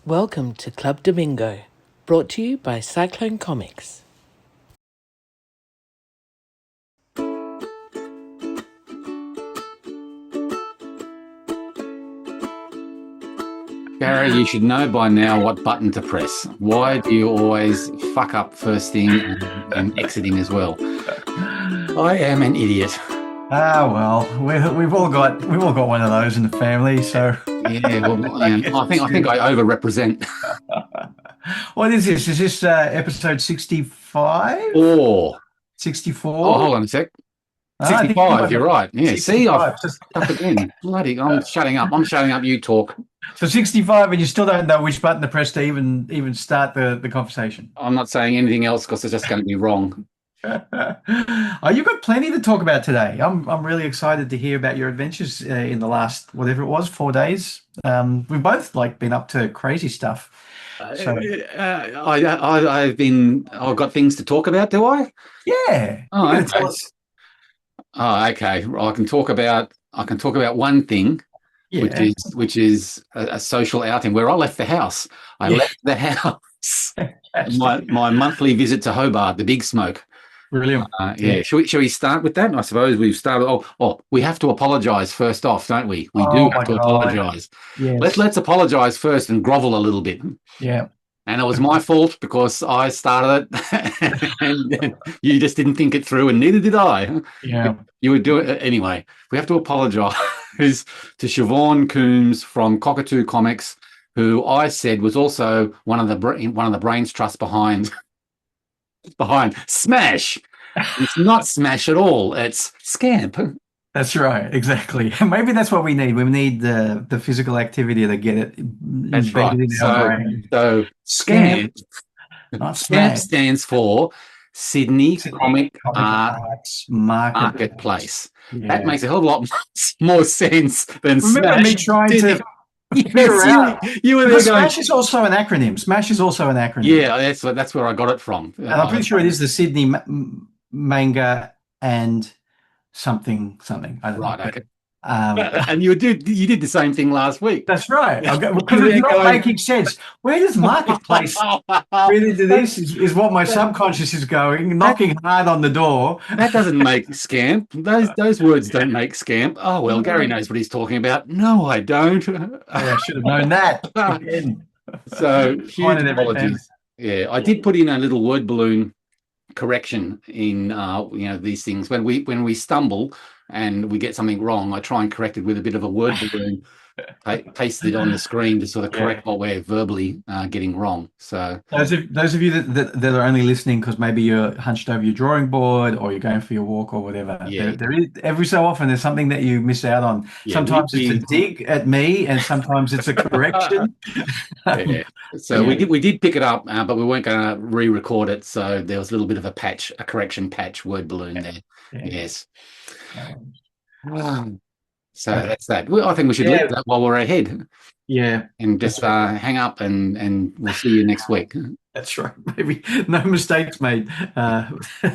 Welcome to Club Domingo, brought to you by Cyclone Comics. Gary, you should know by now what button to press. Why do you always fuck up first thing and exiting as well? I am an idiot. Well, we've all got one of those in the family. So Yeah, well, I think I overrepresent. what is this? Is this episode 65? Or 64? oh, hold on a sec. I think 65. You're right. Yeah. See, I've 65. up again. Bloody, I'm shutting up. I'm shutting up. You talk. So 65, and you still don't know which button to press to even start the conversation. I'm not saying anything else because it's just going to be wrong. Oh, you've got plenty to talk about today. I'm really excited to hear about your adventures in the last whatever it was 4 days. We've both been up to crazy stuff. So I've got things to talk about. Do I? yeah, Oh, you're gonna okay. tell us. Oh, okay. I can talk about one thing, Yeah, which is a social outing where I left the house. I yeah. left the house. My monthly visit to Hobart, the Big Smoke. Brilliant. Yeah. Shall we start with that? I suppose we've started. Oh, we have to apologise first off, don't we? We do Oh have my to God. apologise. Yes. Let's apologise first and grovel a little bit. Yeah. And it was my fault because I started it, and you just didn't think it through, and neither did I. Yeah. You would do it anyway. We have to apologise to Siobhan Coombs from Cockatoo Comics, who I said was also one of the brains trust behind Smash. It's not Smash at all. It's Scamp. That's right. Exactly. Maybe that's what we need. We need the physical activity to get it That's embedded right. in our brain. So Scamp, Not Scamp Smash. stands for Sydney Comic Arts Marketplace. Yeah. That makes a hell of a lot more sense than Remember Smash. me trying to figure Yes, out. you were there Because going. Smash is also an acronym. Smash is also an acronym. Yeah, that's where I got it from. And I'm pretty sure it is the Sydney manga and something. I don't know. Right. Okay. But, And you did the same thing last week. that's right. Because it's not making sense. Where does marketplace fit into this is what my subconscious is going, knocking hard on the door. That doesn't make Scamp. Those words don't make Scamp. Oh, well, Gary knows what he's talking about. No, I don't. I should have known that. Again. So huge apologies. Yeah, I did put in a little word balloon correction in these things when we stumble and we get something wrong. I try and correct it with a bit of a word balloon, paste it on the screen to sort of correct what we're verbally getting wrong. So those of you that are only listening because maybe you're hunched over your drawing board or you're going for your walk or whatever, there is every so often there's something that you miss out on. Sometimes it's a dig at me, and sometimes it's a correction. So we did pick it up, but we weren't going to re-record it. So there was a little bit of a correction patch word balloon there. Yes. So that's that. I think we should leave that while we're ahead. Yeah. And just hang up and we'll see you next week. That's right. Maybe no mistakes made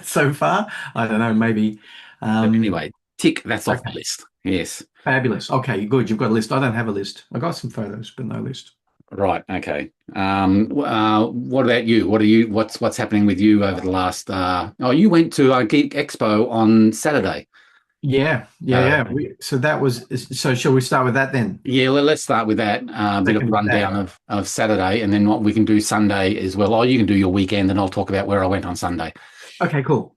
so far. I don't know. Maybe. Anyway, tick. That's off the list. Yes. Fabulous. Okay, good. You've got a list. I don't have a list. I got some photos, but no list. Right. Okay. What about you? What's happening with you over the last? You went to Geek Expo on Saturday. Yeah. So that was. So shall we start with that then? Yeah. Let's start with that. A bit of rundown of Saturday, and then what we can do Sunday as well. Oh, you can do your weekend, and I'll talk about where I went on Sunday. Okay. Cool.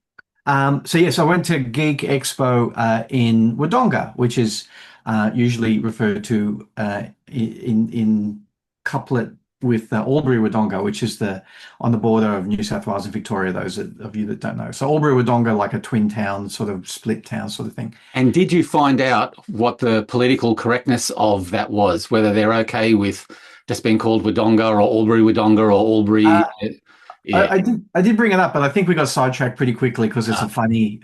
So yes, I went to Geek Expo in Wodonga, which is usually referred to in couplet with Albury Wodonga, which is on the border of New South Wales and Victoria, those of you that don't know. So Albury Wodonga, like a twin town, sort of split town sort of thing. And did you find out what the political correctness of that was, whether they're okay with just being called Wodonga or Albury Wodonga or Albury? I did bring it up, but I think we got sidetracked pretty quickly because it's a funny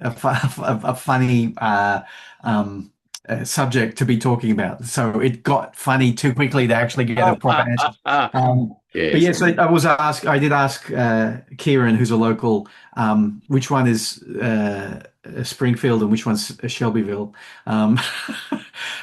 subject to be talking about. So it got funny too quickly to actually get a proper answer. But Yes. yes, I did ask Kieran, who's a local, which one is Springfield and which one's Shelbyville. Um,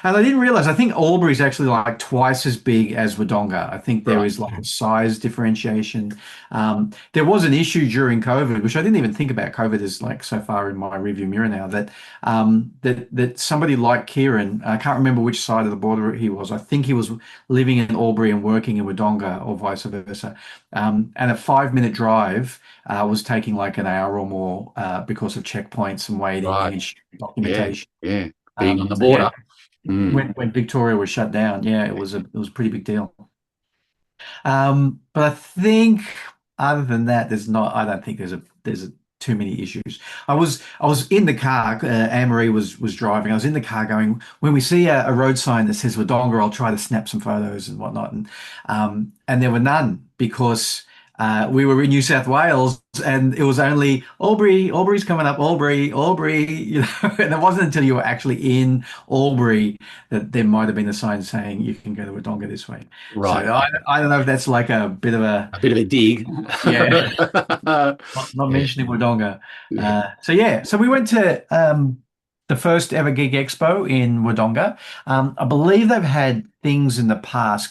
and I didn't realize, I think Albury is actually like twice as big as Wodonga. I think there Right. is like a size differentiation. There was an issue during COVID, which I didn't even think about. COVID is like so far in my rearview mirror now that somebody like Kieran, I can't remember which side of the border he was. I think he was living in Albury and working in Wodonga or vice versa. And a 5 minute drive was taking like an hour or more because of checkpoints and waiting Right. and Yeah. documentation. Yeah. Being on the So yeah, border. Mm. when Victoria was shut down, yeah, it was a pretty big deal. But I think other than that, I don't think there's too many issues. I was in the car. Anne-Marie was driving. I was in the car going, when we see a road sign that says Wodonga, I'll try to snap some photos and whatnot. And there were none because we were in New South Wales and it was only Albury. Albury's coming up. Albury. And it wasn't until you were actually in Albury that there might have been a sign saying you can go to Wodonga this way. So Right. I don't know if that's like a bit of a A bit of a dig. yeah, not Yeah. mentioning Wodonga. Yeah. So we went to the first ever Gig Expo in Wodonga. I believe they've had things in the past.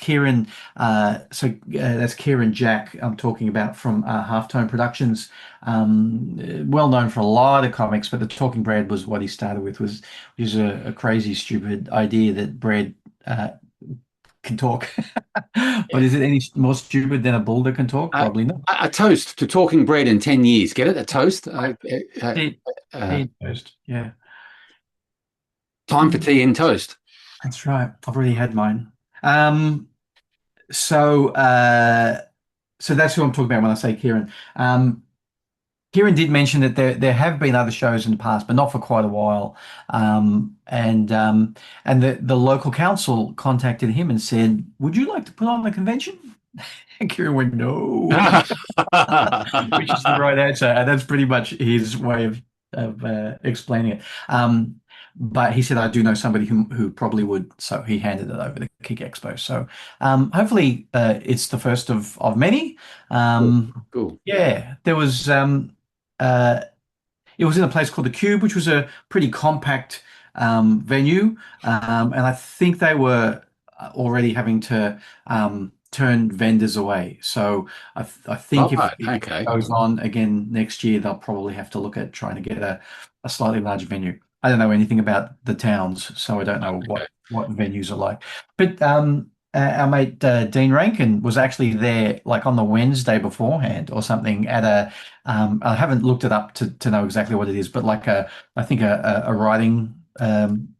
That's Kieran Jack I'm talking about from Halftone Productions. Well known for a lot of comics, but the Talking Bread was what he started with. Was a crazy, stupid idea that bread can talk. But is it any more stupid than a bull can talk? Uh, Probably not. a toast to Talking Bread in 10 years. Get it? A toast? Tea, Uh, tea toast. Yeah, time for tea and toast. that's right. I've already had mine. Um, so uh, so that's who I'm talking about when I say Kieran. Kieran did mention that there have been other shows in the past, but not for quite a while. And the local council contacted him and said, "Would you like to put on the convention?" And Kieran went, "No," which is the right answer, and that's pretty much his way of explaining it. But he said, "I do know somebody who probably would," so he handed it over to Kick Expo. So hopefully it's the first of many. Cool. Yeah, there was. Uh, it was in a place called the Cube, which was a pretty compact venue, and I think they were already having to turn vendors away. So I think if Right. it Okay. goes on again next year, they'll probably have to look at trying to get a slightly larger venue. I don't know anything about the towns, so I don't know Okay. what venues are like. But our mate Dean Rankin was actually there like on the Wednesday beforehand or something at I haven't looked it up to know exactly what it is, but like I think a writing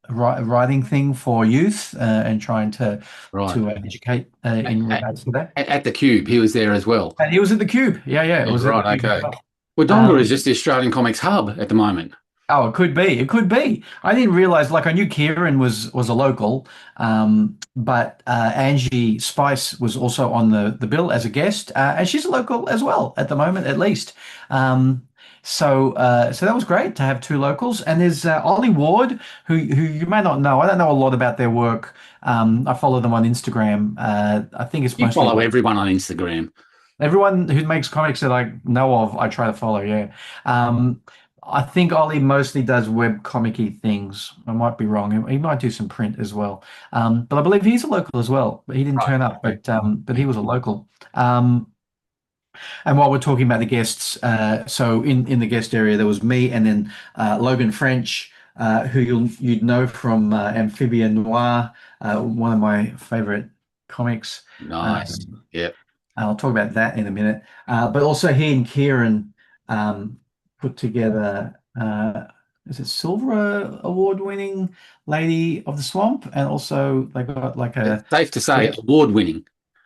writing thing for youth and trying to Right. educate in regards to that. At the Cube, he was there as well. And he was at the Cube. Yeah, it was at the Right. Cube as Okay. well. Wodonga is just the Australian comics hub at the moment. Oh, it could be. It could be. I didn't realize. Like, I knew Kieran was a local, but Angie Spice was also on the bill as a guest, and she's a local as well at the moment, at least. So that was great to have two locals. And there's Ollie Ward, who you may not know. I don't know a lot about their work. I follow them on Instagram. I think it's You mostly follow everyone on Instagram. everyone who makes comics that I know of. I try to follow. Yeah. I think Ollie mostly does web comic-y things. I might be wrong. He might do some print as well. But I believe he's a local as well. But he didn't turn up, but he was a local. And while we're talking about the guests, so in the guest area there was me and then Logan French, who you'd know from Amphibia Noir, one of my favorite comics. Nice. Yeah. I'll talk about that in a minute. But also he and Kieran put together, is it Silver Award-winning Lady of the Swamp? And also they got like It's safe to say award-winning.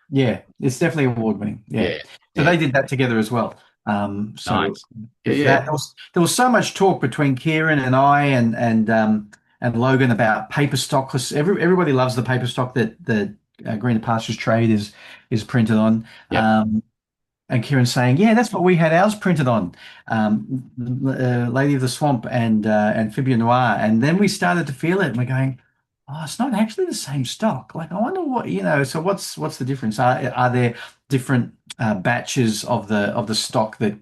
Yeah, it's definitely award-winning. Yeah. So they did that together as well. So Nice. Yeah. there was so much talk between Kieran and I and Logan about paper stock because everybody loves the paper stock that the Greener Pastures trade is printed on. Yep. And Kieran saying, "Yeah, that's what we had ours printed on, Lady of the Swamp and Amphibia Noir." And then we started to feel it, and we're going, "Oh, it's not actually the same stock. Like, I wonder what, So what's the difference? Are there different batches of the stock that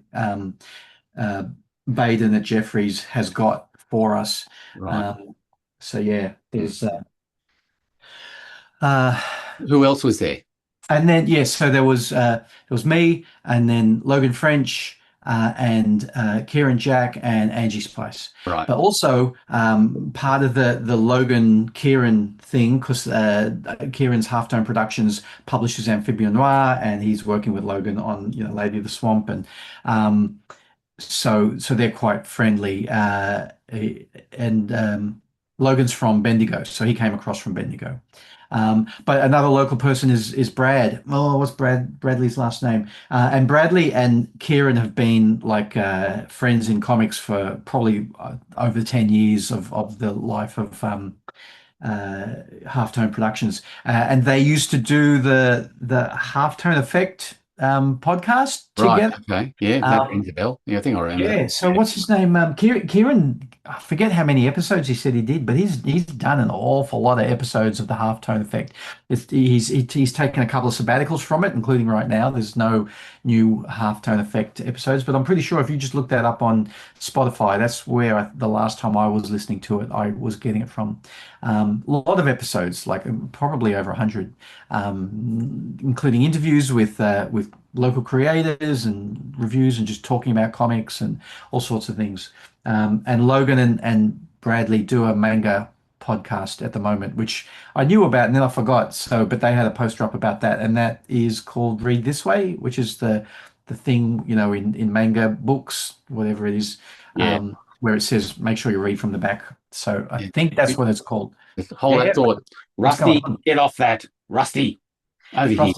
Baden at Jeffries has got for us. Right. So yeah, there's Who else was there? and then yes, so there was me, and then Logan French, and Kieran Jack and Angie Spice. Right. But also part of the Logan Kieran thing, because Kieran's Halftone Productions publishes Amphibia Noir, and he's working with Logan on Lady of the Swamp, and so they're quite friendly. And Logan's from Bendigo, so he came across from Bendigo. But another local person is Brad. Oh, what's Bradley's last name? And Bradley and Kieran have been like friends in comics for probably over 10 years of the life of Halftone Productions. And they used to do the Halftone Effect podcast Right. together. Okay. Yeah, that rings a bell. Yeah, I think I remember Yeah. that. So what's his name? Kieran. I forget how many episodes he said he did, but he's done an awful lot of episodes of the Halftone Effect. He's taken a couple of sabbaticals from it, including right now. There's no new Halftone Effect episodes, but I'm pretty sure if you just look that up on Spotify, that's where the last time I was listening to it, I was getting it from. A lot of episodes, like probably over 100, including interviews with local creators and reviews and just talking about comics and all sorts of things. And Logan and Bradley do a manga podcast at the moment, which I knew about and then I forgot. So, but they had a poster up about that, and that is called Read This Way, which is the thing, in manga books, whatever it is, Yeah. where it says make sure you read from the back. So I think that's what it's called. Just hold that thought. What's Rusty, going on? get off that. Rusty, over here.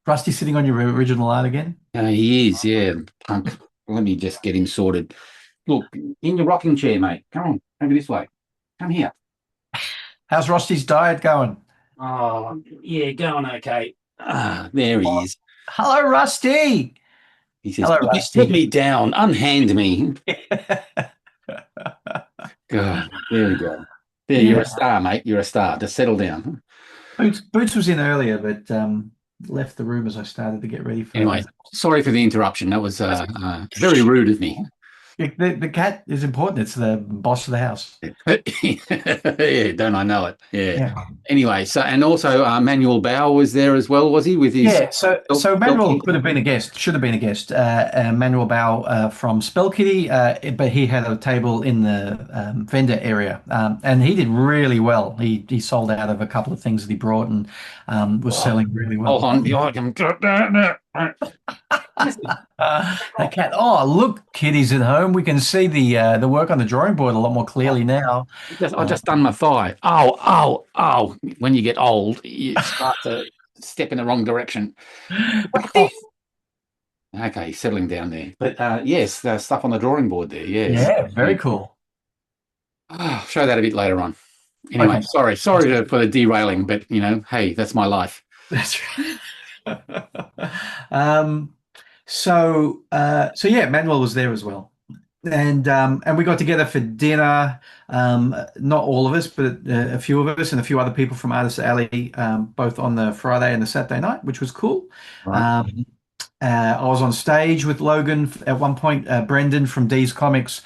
Rusty sitting on your original art again? He is, yeah. Punk. Let me just get him sorted. Look, in your rocking chair, mate. Come on, over this way. Come here. How's Rusty's diet going? Oh, yeah, going okay. There he is. Hello, Rusty. He says, Hello, put Rusty. me down, unhand me. God, there we go. There, you're a star, mate. You're a star. Just settle down. Boots was in earlier, but left the room as I started to get ready for. Anyway, sorry for the interruption. That was very rude of me. The cat is important. It's the boss of the house. Yeah, don't I know it? Yeah. Anyway, so and also Manuel Bauer was there as well, was he? With his So Manuel could have been a guest, should have been a guest. Manuel Bauer from Spell Kitty, but he had a table in the vendor area, and he did really well. He sold out of a couple of things that he brought and was selling really well. Hold on, The cat. Oh, look, Kitty's at home. We can see the work on the drawing board a lot more clearly now. I just done my thigh. Oh! When you get old, you start to step in the wrong direction. Okay, settling down there. But yes, the stuff on the drawing board there. Yes. Yeah, very cool. I'll show that a bit later on. Anyway, sorry for the derailing, but hey, that's my life. That's right. So yeah, Manuel was there as well, and we got together for dinner. Not all of us, but a few of us and a few other people from Artists Alley, both on the Friday and the Saturday night, which was cool. Right. I was on stage with Logan at one point. Brendan from D's Comics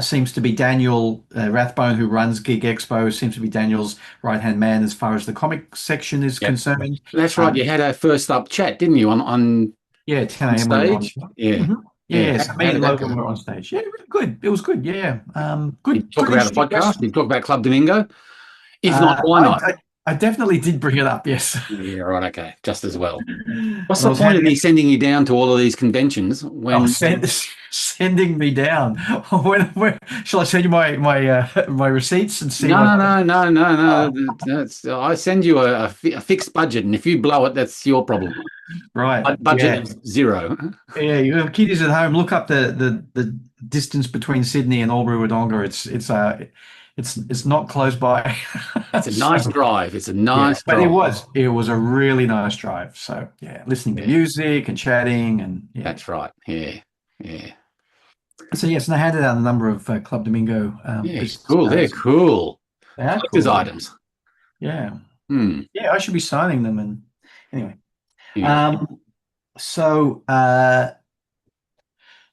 seems to be Daniel Rathbone, who runs Geek Expo, seems to be Daniel's right-hand man as far as the comic section is concerned. That's right. You had a first up chat, didn't you, on 10 a.m. stage? Yeah. Mm-hmm. Yeah, so me and Logan were on stage. Yeah, really good. It was good. Yeah. Good. Did you talk about a podcast? Did you talk about Club Domingo? If not, why not? I definitely did bring it up, yes. Yeah, right, okay. Just as well. What's the point of me sending you down to all of these conventions when sending me down? When shall I send you my receipts and see? No. I send you a fixed budget, and if you blow it, that's your problem. Right. Budget is zero. Yeah, you have kiddies at home. Look up the distance between Sydney and Albury Wodonga. It's not close by. It's a nice drive. It's a nice drive. But it was a really nice drive. So yeah, listening to music and chatting and That's right. Yeah. So yes, and I handed out a number of Club Domingo. Cool. They're cool. They are collector's items. Yeah. Yeah, I should be signing them. And anyway, so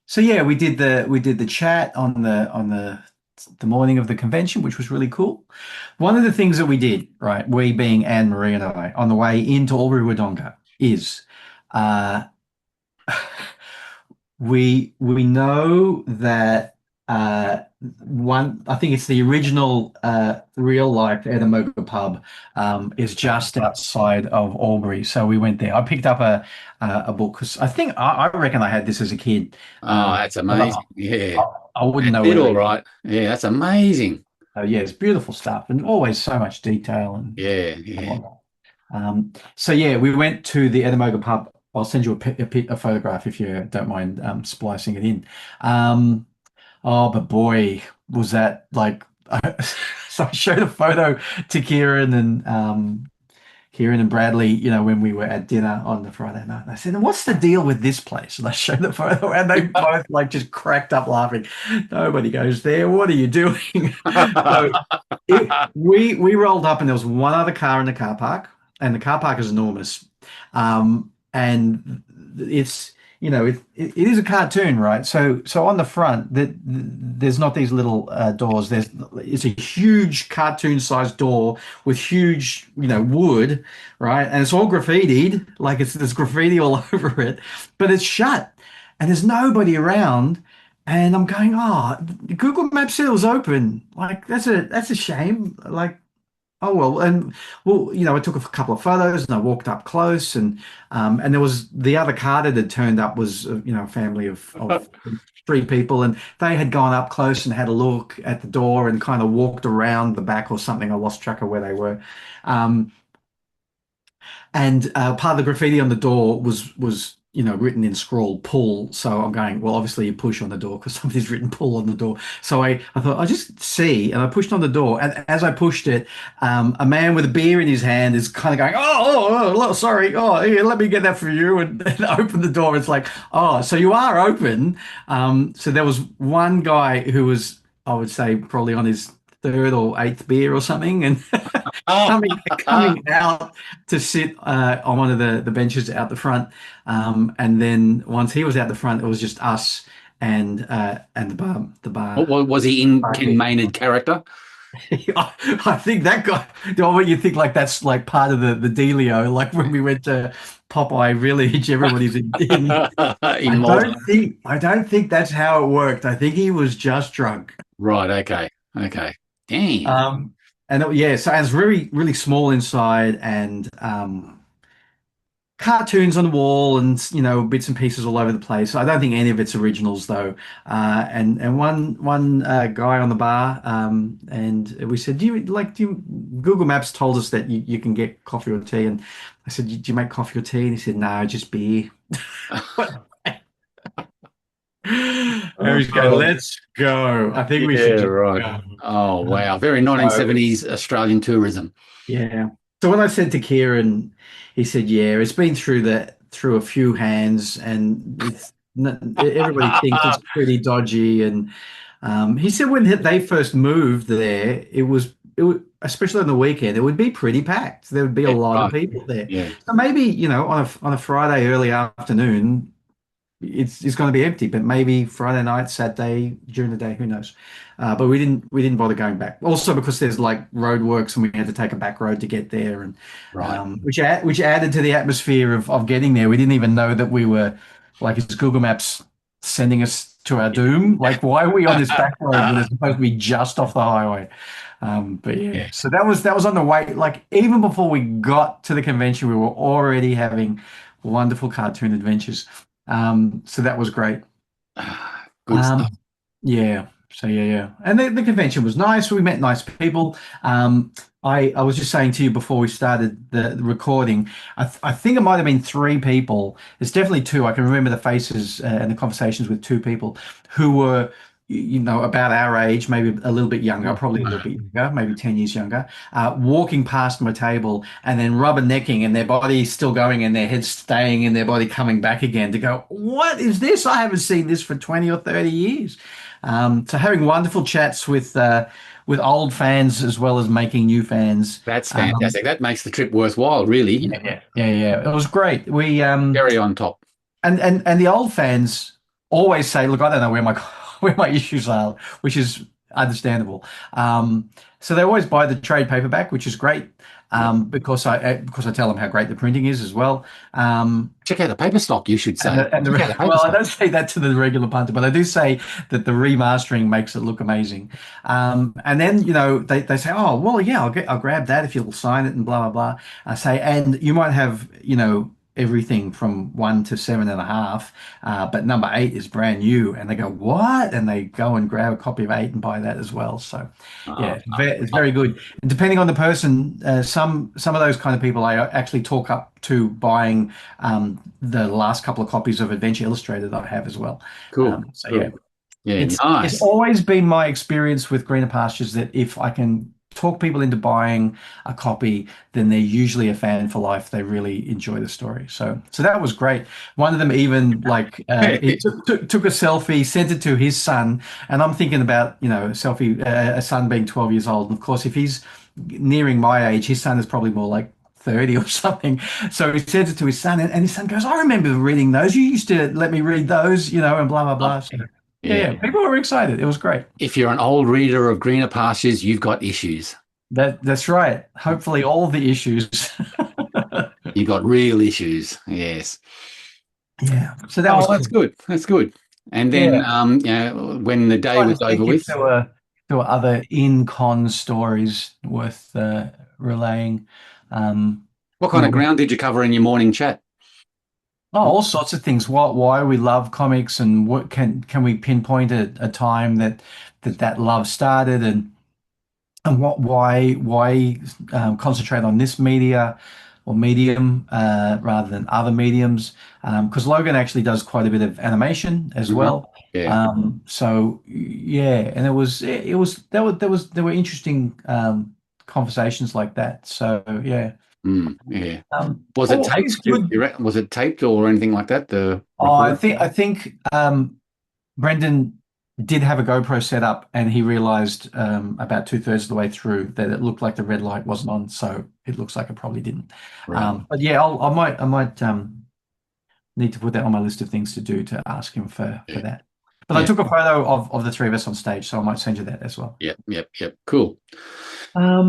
so yeah, we did the chat on the morning of the convention, which was really cool. One of the things that we did, right, we being Anne Marie and I, on the way into Albury Wodonga is uh, we know that one, I think it's the original real life Edinburgh pub is just outside of Albury, so we went there. I picked up a book because I reckon I had this as a kid. Oh, that's amazing. Yeah. I wouldn't That's know it where all it is. right. Yeah, that's amazing. So yeah, it's beautiful stuff and always so much detail Yeah, and yeah. whatnot. So yeah, we went to the Edinburgh pub. I'll send you a photograph if you don't mind splicing it in. Um, oh, but boy, was that like so I showed a photo to Kieran and Bradley, when we were at dinner on the Friday night. And I said, "What's the deal with this place?" And I showed the photo, and they both like just cracked up laughing. Nobody goes there. What are you doing? So we rolled up, and there was one other car in the car park, and the car park is enormous. And it's it is a cartoon, right? So on the front, there's not these little doors. It's a huge cartoon-sized door with huge wood, right? And it's all graffitied, like there's graffiti all over it, but it's shut, and there's nobody around. And I'm going, oh, Google Maps said it was open. Like that's a shame. Like, oh well, and well, I took a couple of photos and I walked up close, and there was the other car that had turned up was a family of three people, and they had gone up close and had a look at the door and kind of walked around the back or something. I lost track of where they were. Um, and part of the graffiti on the door was written in scroll pull. So I'm going, well, obviously you push on the door because somebody's written pull on the door. So I thought I'll just see, and I pushed on the door, and as I pushed it, a man with a beer in his hand is kind of going, oh, sorry, oh, here, let me get that for you, and open the door. It's like, oh, so you are open. So there was one guy who was, I would say, probably on his third or eighth beer or something, and coming out to sit on one of the benches out the front. And then once he was out the front, it was just us and the bar. Was he in Ken Maynard character? I think that guy. What you think like that's like part of the dealio? Like when we went to Popeye Village, everybody's in. I don't think that's how it worked. I think he was just drunk. Right. Okay. Damn. Yeah, so it's really, really small inside, and cartoons on the wall, and bits and pieces all over the place. I don't think any of it's originals though. And one guy on the bar, and we said, "Do you?" Google Maps told us that you can get coffee or tea, and I said, "Do you make coffee or tea?" And he said, "No, just beer." He's going, let's go. I think we should just right. go. Oh, wow. Very 1970s Australian tourism. Yeah. So when I said to Kieran, he said, "Yeah, it's been through a few hands, and everybody thinks it's pretty dodgy." And he said when they first moved there, it was especially on the weekend, it would be pretty packed. There would be a lot of people there. Yeah. So maybe on a Friday early afternoon, it's going to be empty, but maybe Friday night, Saturday during the day, who knows? But we didn't bother going back. Also because there's like roadworks and we had to take a back road to get there, and Right. which added to the atmosphere of getting there. We didn't even know that we were like, is Google Maps sending us to our doom? Like, why are we on this back road when it's supposed to be just off the highway? But yeah, so that was on the way. Like even before we got to the convention, we were already having wonderful cartoon adventures. So that was great. Good stuff. Yeah. So yeah. And the convention was nice. We met nice people. I was just saying to you before we started the recording, I think it might have been three people. It's definitely two. I can remember the faces and the conversations with two people who were, about our age, maybe a little bit younger, probably a little bit younger, maybe 10 years younger, walking past my table and then rubbernecking, and their body still going and their head staying in their body, coming back again to go, what is this? I haven't seen this for 20 or 30 years. So having wonderful chats with old fans as well as making new fans. That's fantastic. That makes the trip worthwhile, really. Yeah. It was great. We Cherry on top. and the old fans always say, "Look, I don't know where my where my issues are," which is understandable. So they always buy the trade paperback, which is great, because I tell them how great the printing is as well. Check out the paper stock, you should say. Well, I don't say that to the regular punter, but I do say that the remastering makes it look amazing. And then, they say, "Oh, well, yeah, I'll grab that if you'll sign it," and blah, blah, blah. I say, and you might have, everything from 1 to 7.5, but number 8 is brand new. And they go, "What?" And they go and grab a copy of 8 and buy that as well. So, yeah, it's very good. And depending on the person, some of those kind of people I actually talk up to buying the last couple of copies of Adventure Illustrated that I have as well. Cool. So cool. Yeah, nice. It's always been my experience with Greener Pastures that if I can talk people into buying a copy, then they're usually a fan for life. They really enjoy the story. So that was great. One of them even he took a selfie, sent it to his son, and I'm thinking about a son being 12 years old. And of course, if he's nearing my age, his son is probably more like 30 or something. So he sends it to his son, and his son goes, "I remember reading those. You used to let me read those, and blah, blah, blah." So, yeah, people were excited. It was great. If you're an old reader of Greener Pastures, you've got issues. That's right. Hopefully all the issues. You've got real issues. Yes. Yeah. So that's good. That's good. And then, when the day was over with, there were other in-con stories worth relaying. What kind of ground did you cover in your morning chat? Oh, all sorts of things. Why we love comics, and what can we pinpoint a time that love started, and why concentrate on this media or medium rather than other mediums? Because Logan actually does quite a bit of animation as well. Yeah. So yeah, and there were interesting conversations like that. So yeah. Yeah. Was it taped? Was it taped or anything like that? I think Brendan did have a GoPro set up, and he realized about 2/3 of the way through that it looked like the red light wasn't on, so it looks like it probably didn't. Right. But yeah, I might need to put that on my list of things to do to ask him for that. But I took a photo of the three of us on stage, so I might send you that as well. Yep. Cool. How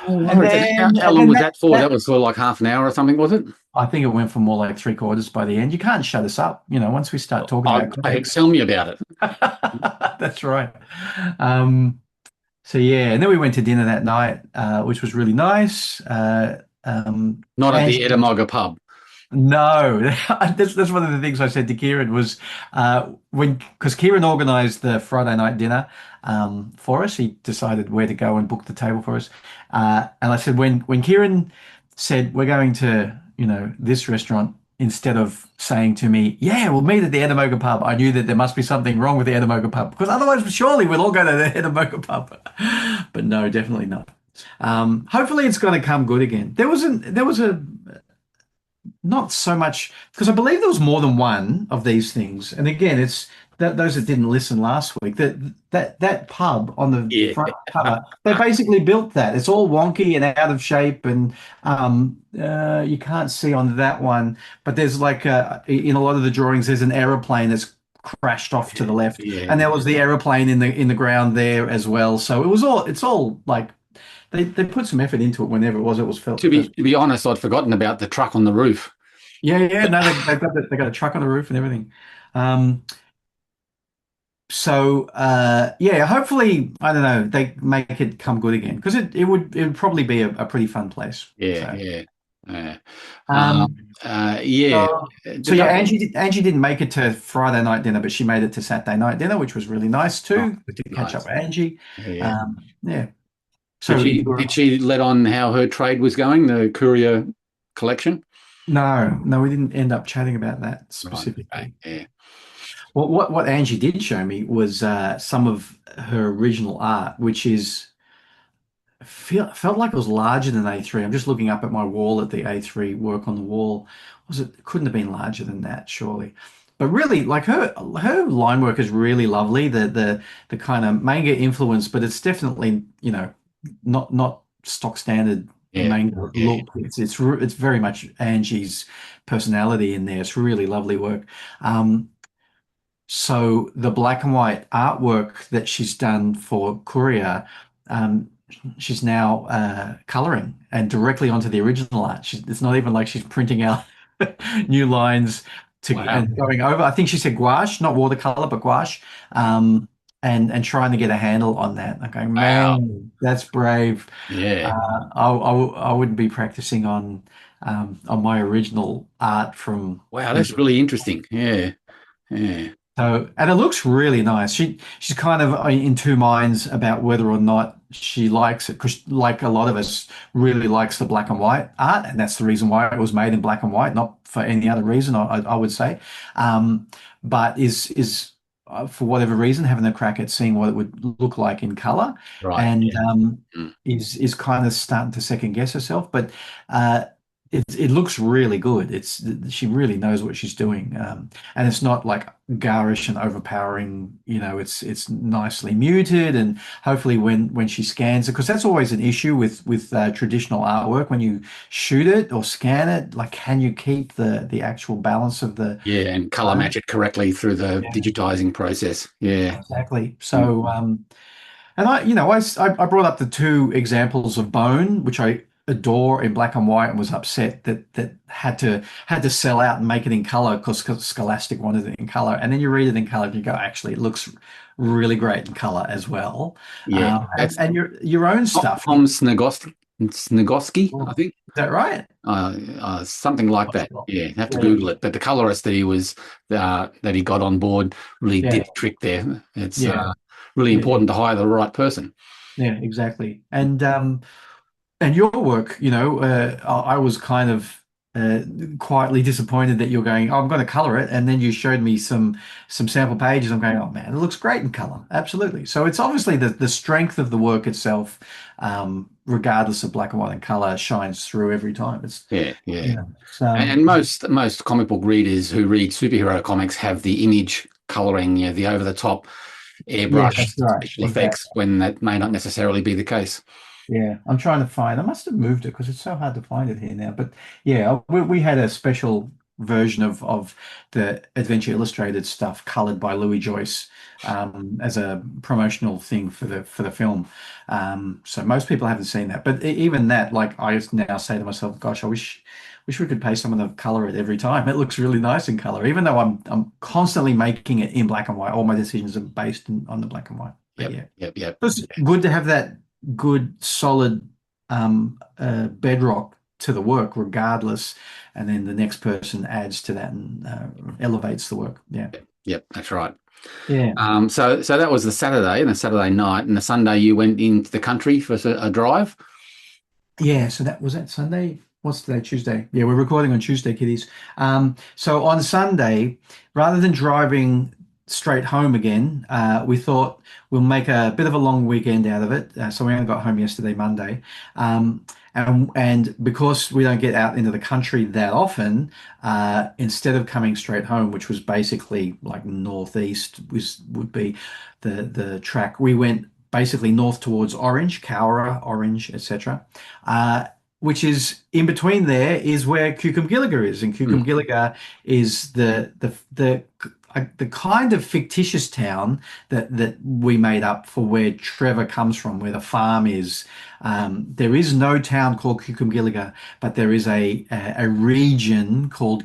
long was that for? That was for like half an hour or something, was it? I think it went for more like 3/4 by the end. You can't shut us up, once we start talking about comics. Tell me about it. That's right. So yeah, and then we went to dinner that night, which was really nice. Not at the Edamogga pub. No, that's one of the things I said to Kieran was because Kieran organised the Friday night dinner for us. He decided where to go and book the table for us, and I said when Kieran said we're going to this restaurant, instead of saying to me, "Yeah, we'll meet at the Edamogga pub," I knew that there must be something wrong with the Edamogga pub, because otherwise surely we'll all go to the Edamogga pub. But no, definitely not. Hopefully it's going to come good again. There was a not so much, because I believe there was more than one of these things. And again, it's those that didn't listen last week, that pub on the front cover, they basically built that. It's all wonky and out of shape, and you can't see on that one, but there's like in a lot of the drawings, there's an aeroplane that's crashed off to the left, and there was the aeroplane in the ground there as well. So it's all like they put some effort into it whenever it was felt. To be honest, I'd forgotten about the truck on the roof. Yeah, no, they got a truck on the roof and everything. So hopefully, I don't know, they make it come good again, because it would probably be a pretty fun place. Angie didn't make it to Friday night dinner, but she made it to Saturday night dinner, which was really nice too. We did catch up with Angie. So did she let on how her trade was going, the courier collection? No, we didn't end up chatting about that specifically. Right, yeah. Well, what Angie did show me was some of her original art, which felt like it was larger than A3. I'm just looking up at my wall at the A3 work on the wall. Couldn't have been larger than that, surely. But really, like her line work is really lovely. The kind of manga influence, but it's definitely not stock standard Yeah. mango Yeah. look. It's very much Angie's personality in there. It's really lovely work. So the black and white artwork that she's done for Courier, um, she's now coloring and directly onto the original art. It's not even like she's printing out new lines Wow. and going over. I think she said gouache, not watercolor, but gouache, and trying to get a handle on that. I'm going, Wow. man, that's brave. Yeah. I wouldn't be practicing on my original art from. Wow. That's really interesting. Yeah. Yeah. So, and it looks really nice. She's kind of in two minds about whether or not she likes it, because like a lot of us, really likes the black and white art, and that's the reason why it was made in black and white, not for any other reason, I would say. But is for whatever reason having a crack at seeing what it would look like in color, Right. and Yeah. Mm. is kind of starting to second guess herself, but. It looks really good. She really knows what she's doing, and it's not like garish and overpowering. It's nicely muted, and hopefully when she scans it, because that's always an issue with traditional artwork. When you shoot it or scan it, like, can you keep the actual balance of the Yeah. And color match it correctly through the yeah, digitizing process. Yeah. exactly. Mm. So and I brought up the two examples of bone, which I adore, in black and white, and was upset that had to sell out and make it in color because Scholastic wanted it in color. And then you read it in color and you go, actually, it looks really great in color as well. Yeah. And, That's and your own stuff. Tom Snigoski, I think. Is that right? Something like that. Possible. Yeah, have to Yeah, Google it. But the colorist that he got on board really yeah, did a trick there. It's yeah, really yeah, important to hire the right person. yeah, exactly. And your work, I was kind of uh, quietly disappointed that you're going, oh, I'm going to color it, and then you showed me some sample pages. I'm going, oh man, it looks great in color. Absolutely. So it's obviously the strength of the work itself, regardless of black and white and color, shines through every time. It's Yeah, yeah. it's, And most comic book readers who read superhero comics have the image coloring, the over the top yeah, airbrush that's right. special effects Exactly. when that may not necessarily be the case. Yeah, I'm trying to find. I must have moved it because it's so hard to find it here now. But yeah, we had a special version of the Adventure Illustrated stuff colored by Louis Joyce, as a promotional thing for the film. So most people haven't seen that. But even that, like, I now say to myself, gosh, I wish we could pay someone to color it every time. It looks really nice in color, even though I'm constantly making it in black and white. All my decisions are based on the black and white. But Yep, yeah. yep, yep. It's good to have that good, solid bedrock to the work, regardless, and then the next person adds to that and elevates the work. Yeah, Yep, that's right. yeah, So that was the Saturday and the Saturday night, and the Sunday you went into the country for a drive. yeah. So that was that Sunday. What's today? Tuesday. Yeah, we're recording on Tuesday, kiddies. So on Sunday, rather than driving straight home again, we thought we'll make a bit of a long weekend out of it. So we only got home yesterday, Monday. And because we don't get out into the country that often, instead of coming straight home, which was basically like northeast would be the track, we went basically north towards Orange, Cowra, Orange, etc. Which is in between. There is where Cucumgilliga is, and Cucumgilliga is the kind of fictitious town that we made up for where Trevor comes from, where the farm is. There is no town called Cucumgilliga, but there is a region called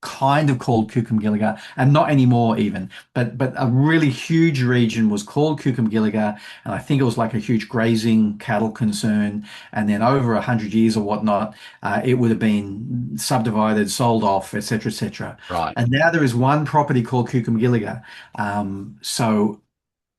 Cucumgilliga, and not anymore even, but a really huge region was called Cucumgilliga, and I think it was like a huge grazing cattle concern, and then over 100 years or whatnot, it would have been subdivided, sold off, etc., etc. Right. And now there is one property called Cucumgilliga. So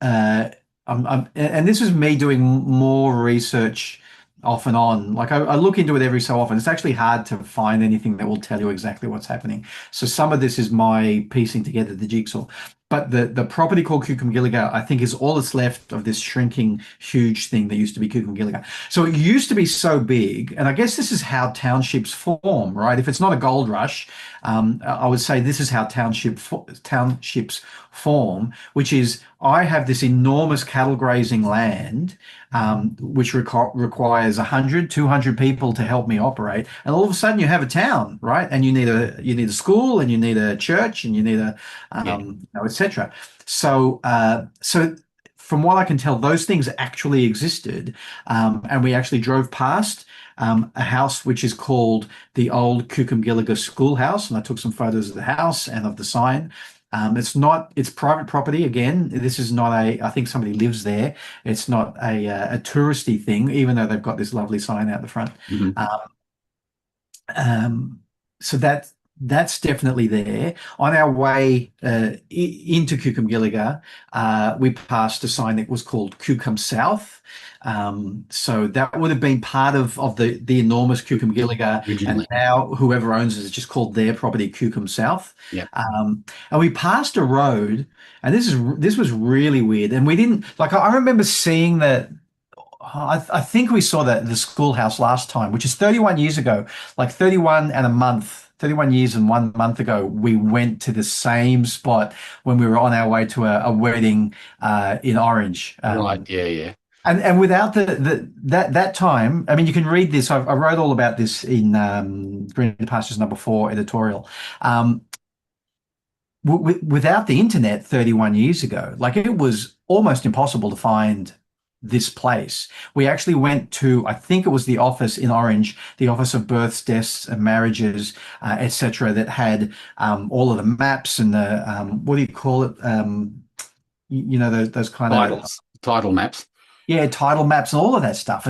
and this is me doing more research off and on. Like I look into it every so often. It's actually hard to find anything that will tell you exactly what's happening. So some of this is my piecing together the jigsaw. but the property called Cucamonga, I think, is all that's left of this shrinking huge thing that used to be Cucamonga. So it used to be so big, and I guess this is how townships form, right? If it's not a gold rush, I would say this is how townships form, which is I have this enormous cattle grazing land, which requires 100, 200 people to help me operate, and all of a sudden you have a town, right? And you need a school, and you need a church, and you need a etc. So from what I can tell, those things actually existed, and we actually drove past a house which is called the old Cucamonga Schoolhouse, and I took some photos of the house and of the sign. It's private property. Again, this is not I think somebody lives there. It's not a touristy thing, even though they've got this lovely sign out the front. Mhm. So that's definitely there. On our way into Cucamonga, we passed a sign that was called Cucum South. So that would have been part of the enormous Cucamonga, Originally. and now whoever owns it has just called their property Cucum South. Yeah. And we passed a road, and this was really weird. And we didn't like. I remember seeing that. I think we saw the schoolhouse last time, which is 31 years ago, like 31 and a month, 31 years and 1 month ago, we went to the same spot when we were on our way to a wedding in Orange. Right. Yeah. And without that time, I mean, you can read this. I wrote all about this in Green Pastures #4 editorial. Without the internet 31 years ago, like it was almost impossible to find this place. We actually went to, I think it was the office in Orange, the Office of Births, Deaths and Marriages, etc., that had all of the maps and the what do you call it? Those kind Titles, of title maps. Yeah, title maps and all of that stuff.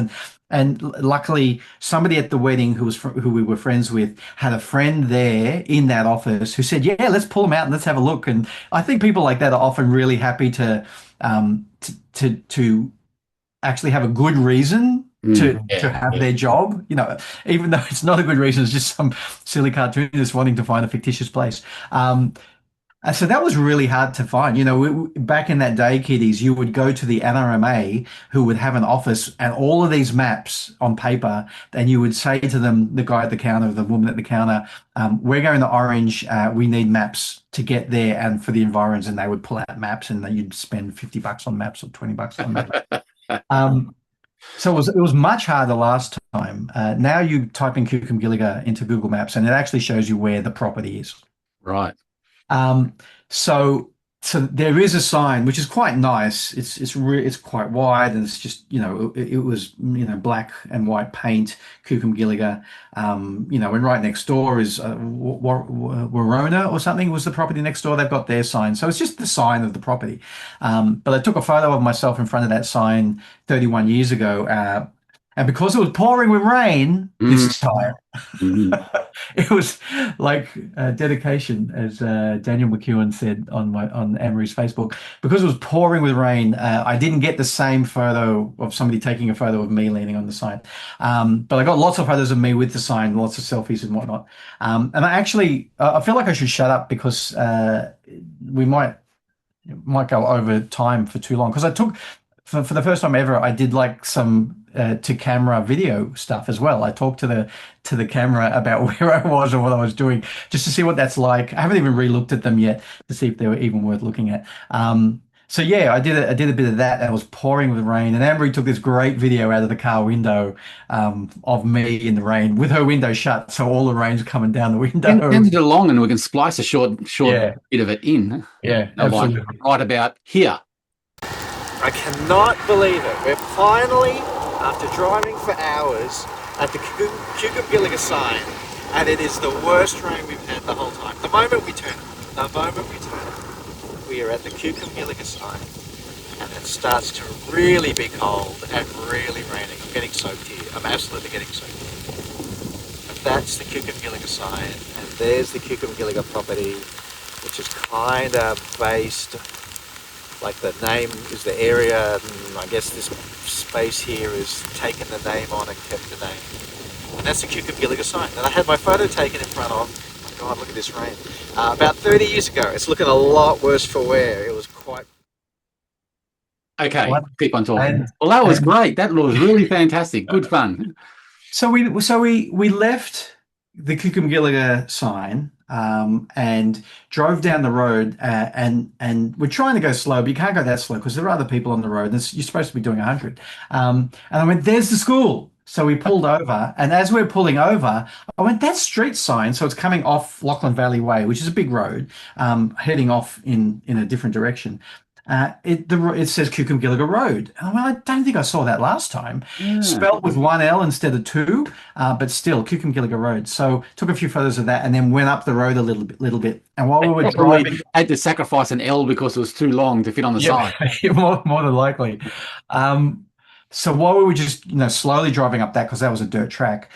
And luckily, somebody at the wedding who we were friends with had a friend there in that office who said, "Yeah, let's pull them out and let's have a look." And I think people like that are often really happy to actually have a good reason to have their job, even though it's not a good reason, it's just some silly cartoonist wanting to find a fictitious place. So that was really hard to find. Back in that day, kiddies, you would go to the NRMA, who would have an office and all of these maps on paper, and you would say to them, the guy at the counter, the woman at the counter, we're going to Orange, we need maps to get there and for the environs, and they would pull out maps, and then you'd spend $50 on maps or $20 on maps. So it was much harder last time. Now you type in Cucamonga into Google Maps, and it actually shows you where the property is. Right. So there is a sign which is quite nice. It's quite wide, and it's just it was black and white paint, Cucamonga. And right next door is Wodonga or something was the property next door. They've got their sign, so it's just the sign of the property. But I took a photo of myself in front of that sign 31 years ago. And because it was pouring with rain this time, it was like dedication, as Daniel McEwen said on Anne-Marie's Facebook. Because it was pouring with rain, I didn't get the same photo of somebody taking a photo of me leaning on the sign. But I got lots of photos of me with the sign, lots of selfies and whatnot. And I feel like I should shut up because we might go over time for too long. Because I took, for the first time ever, I did like some to camera video stuff as well. I talked to the camera about where I was and what I was doing, just to see what that's like. I haven't even re-looked at them yet to see if they were even worth looking at. So yeah, I did a bit of that, and it was pouring with rain. And Anne-Marie took this great video out of the car window of me in the rain with her window shut, so all the rain's coming down the window. Send it along, and we can splice a short bit of it in. Yeah, absolutely. Like right about here. I cannot believe it. We're finally, after driving for hours, at the Cucamonga sign, and it is the worst rain we've had the whole time. The moment we turn it, we are at the Cucamonga sign, and it starts to really be cold and really raining. I'm getting soaked here. I'm absolutely getting soaked here. And that's the Cucamonga sign, and there's the Cucamonga property, which is kind of based, like the name is the area, and I guess this space here is taken the name on and kept the name. And that's the Cucamonga sign. And I had my photo taken in front of God, look at this rain. About 30 years ago. It's looking a lot worse for wear. It was quite... Okay, What? keep on talking. And- Well, that was great. That was really fantastic. Good fun. So we left the Cucamonga sign and drove down the road and we're trying to go slow, but you can't go that slow because there are other people on the road. And you're supposed to be doing 100. And I went, "There's the school." So we pulled over, and as we're pulling over, I went, "That's street sign." So it's coming off Lachlan Valley Way, which is a big road, heading off in a different direction. It says Cucamonga Road. And I don't think I saw that last time. Yeah. Spelt with one L instead of two, but still Cucamonga Road. So took a few photos of that and then went up the road a little bit. And while we were driving, had to sacrifice an L because it was too long to fit on the side. more than likely. So while we were just slowly driving up that because that was a dirt track,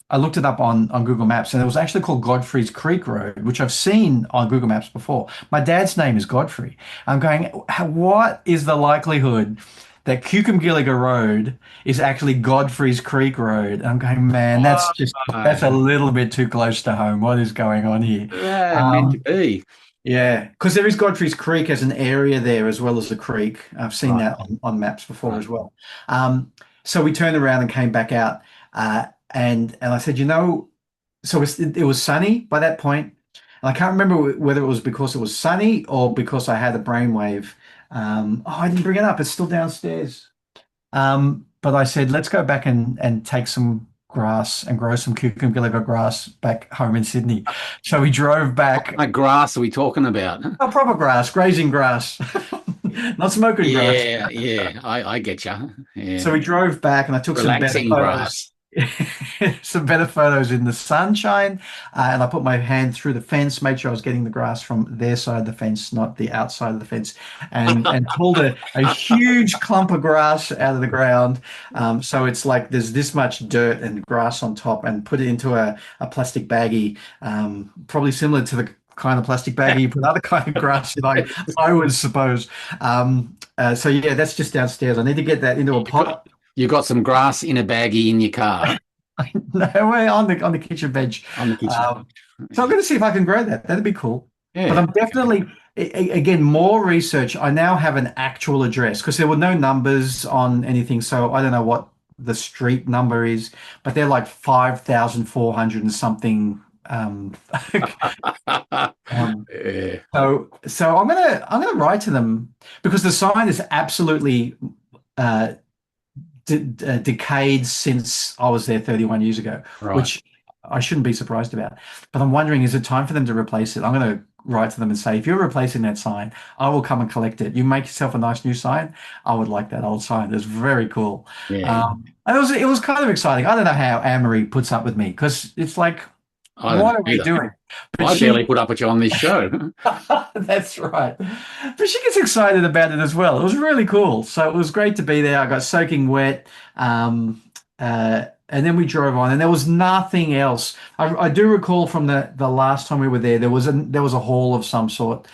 I looked it up on Google Maps, and it was actually called Godfrey's Creek Road, which I've seen on Google Maps before. My dad's name is Godfrey. I'm going, what is the likelihood that Cucamonga Road is actually Godfrey's Creek Road? And I'm going, man, that's a little bit too close to home. What is going on here? Yeah, meant to be. Yeah, because there is Godfrey's Creek as an area there as well as the creek. I've seen that on maps before as well. So we turned around and came back out, and I said, so it was sunny by that point, and I can't remember whether it was because it was sunny or because I had a brainwave. I didn't bring it up; it's still downstairs. But I said, let's go back and take some grass and grow some Cucamonga grass back home in Sydney. So we drove back. What grass are we talking about? Oh, proper grass, grazing grass, not smoking grass. Yeah, I get you. Yeah. So we drove back, and I took relaxing some better grass. some better photos in the sunshine, and I put my hand through the fence, made sure I was getting the grass from their side of the fence, not the outside of the fence, and pulled a huge clump of grass out of the ground. So it's like there's this much dirt and grass on top, and put it into a plastic baggie, probably similar to the kind of plastic baggie you put other kind of grass in, I would suppose. So yeah, that's just downstairs. I need to get that into a pot. You got some grass in a baggie in your car. No, we're on the kitchen bench. On the kitchen. So I'm going to see if I can grow that. That'd be cool. Yeah. But I'm definitely, again, more research. I now have an actual address because there were no numbers on anything. So I don't know what the street number is, but they're like 5,400 and something. Yeah. So I'm gonna write to them because the sign is absolutely decades since I was there 31 years ago, which I shouldn't be surprised about. But I'm wondering, is it time for them to replace it? I'm going to write to them and say, if you're replacing that sign, I will come and collect it. You make yourself a nice new sign. I would like that old sign. It's very cool. Yeah. And it was kind of exciting. I don't know how Anne-Marie puts up with me because it's like, what are we doing? But I barely put up with you on this show. That's right. But she gets excited about it as well. It was really cool. So it was great to be there. I got soaking wet. And then we drove on, and there was nothing else. I do recall from the last time we were there was a hall of some sort,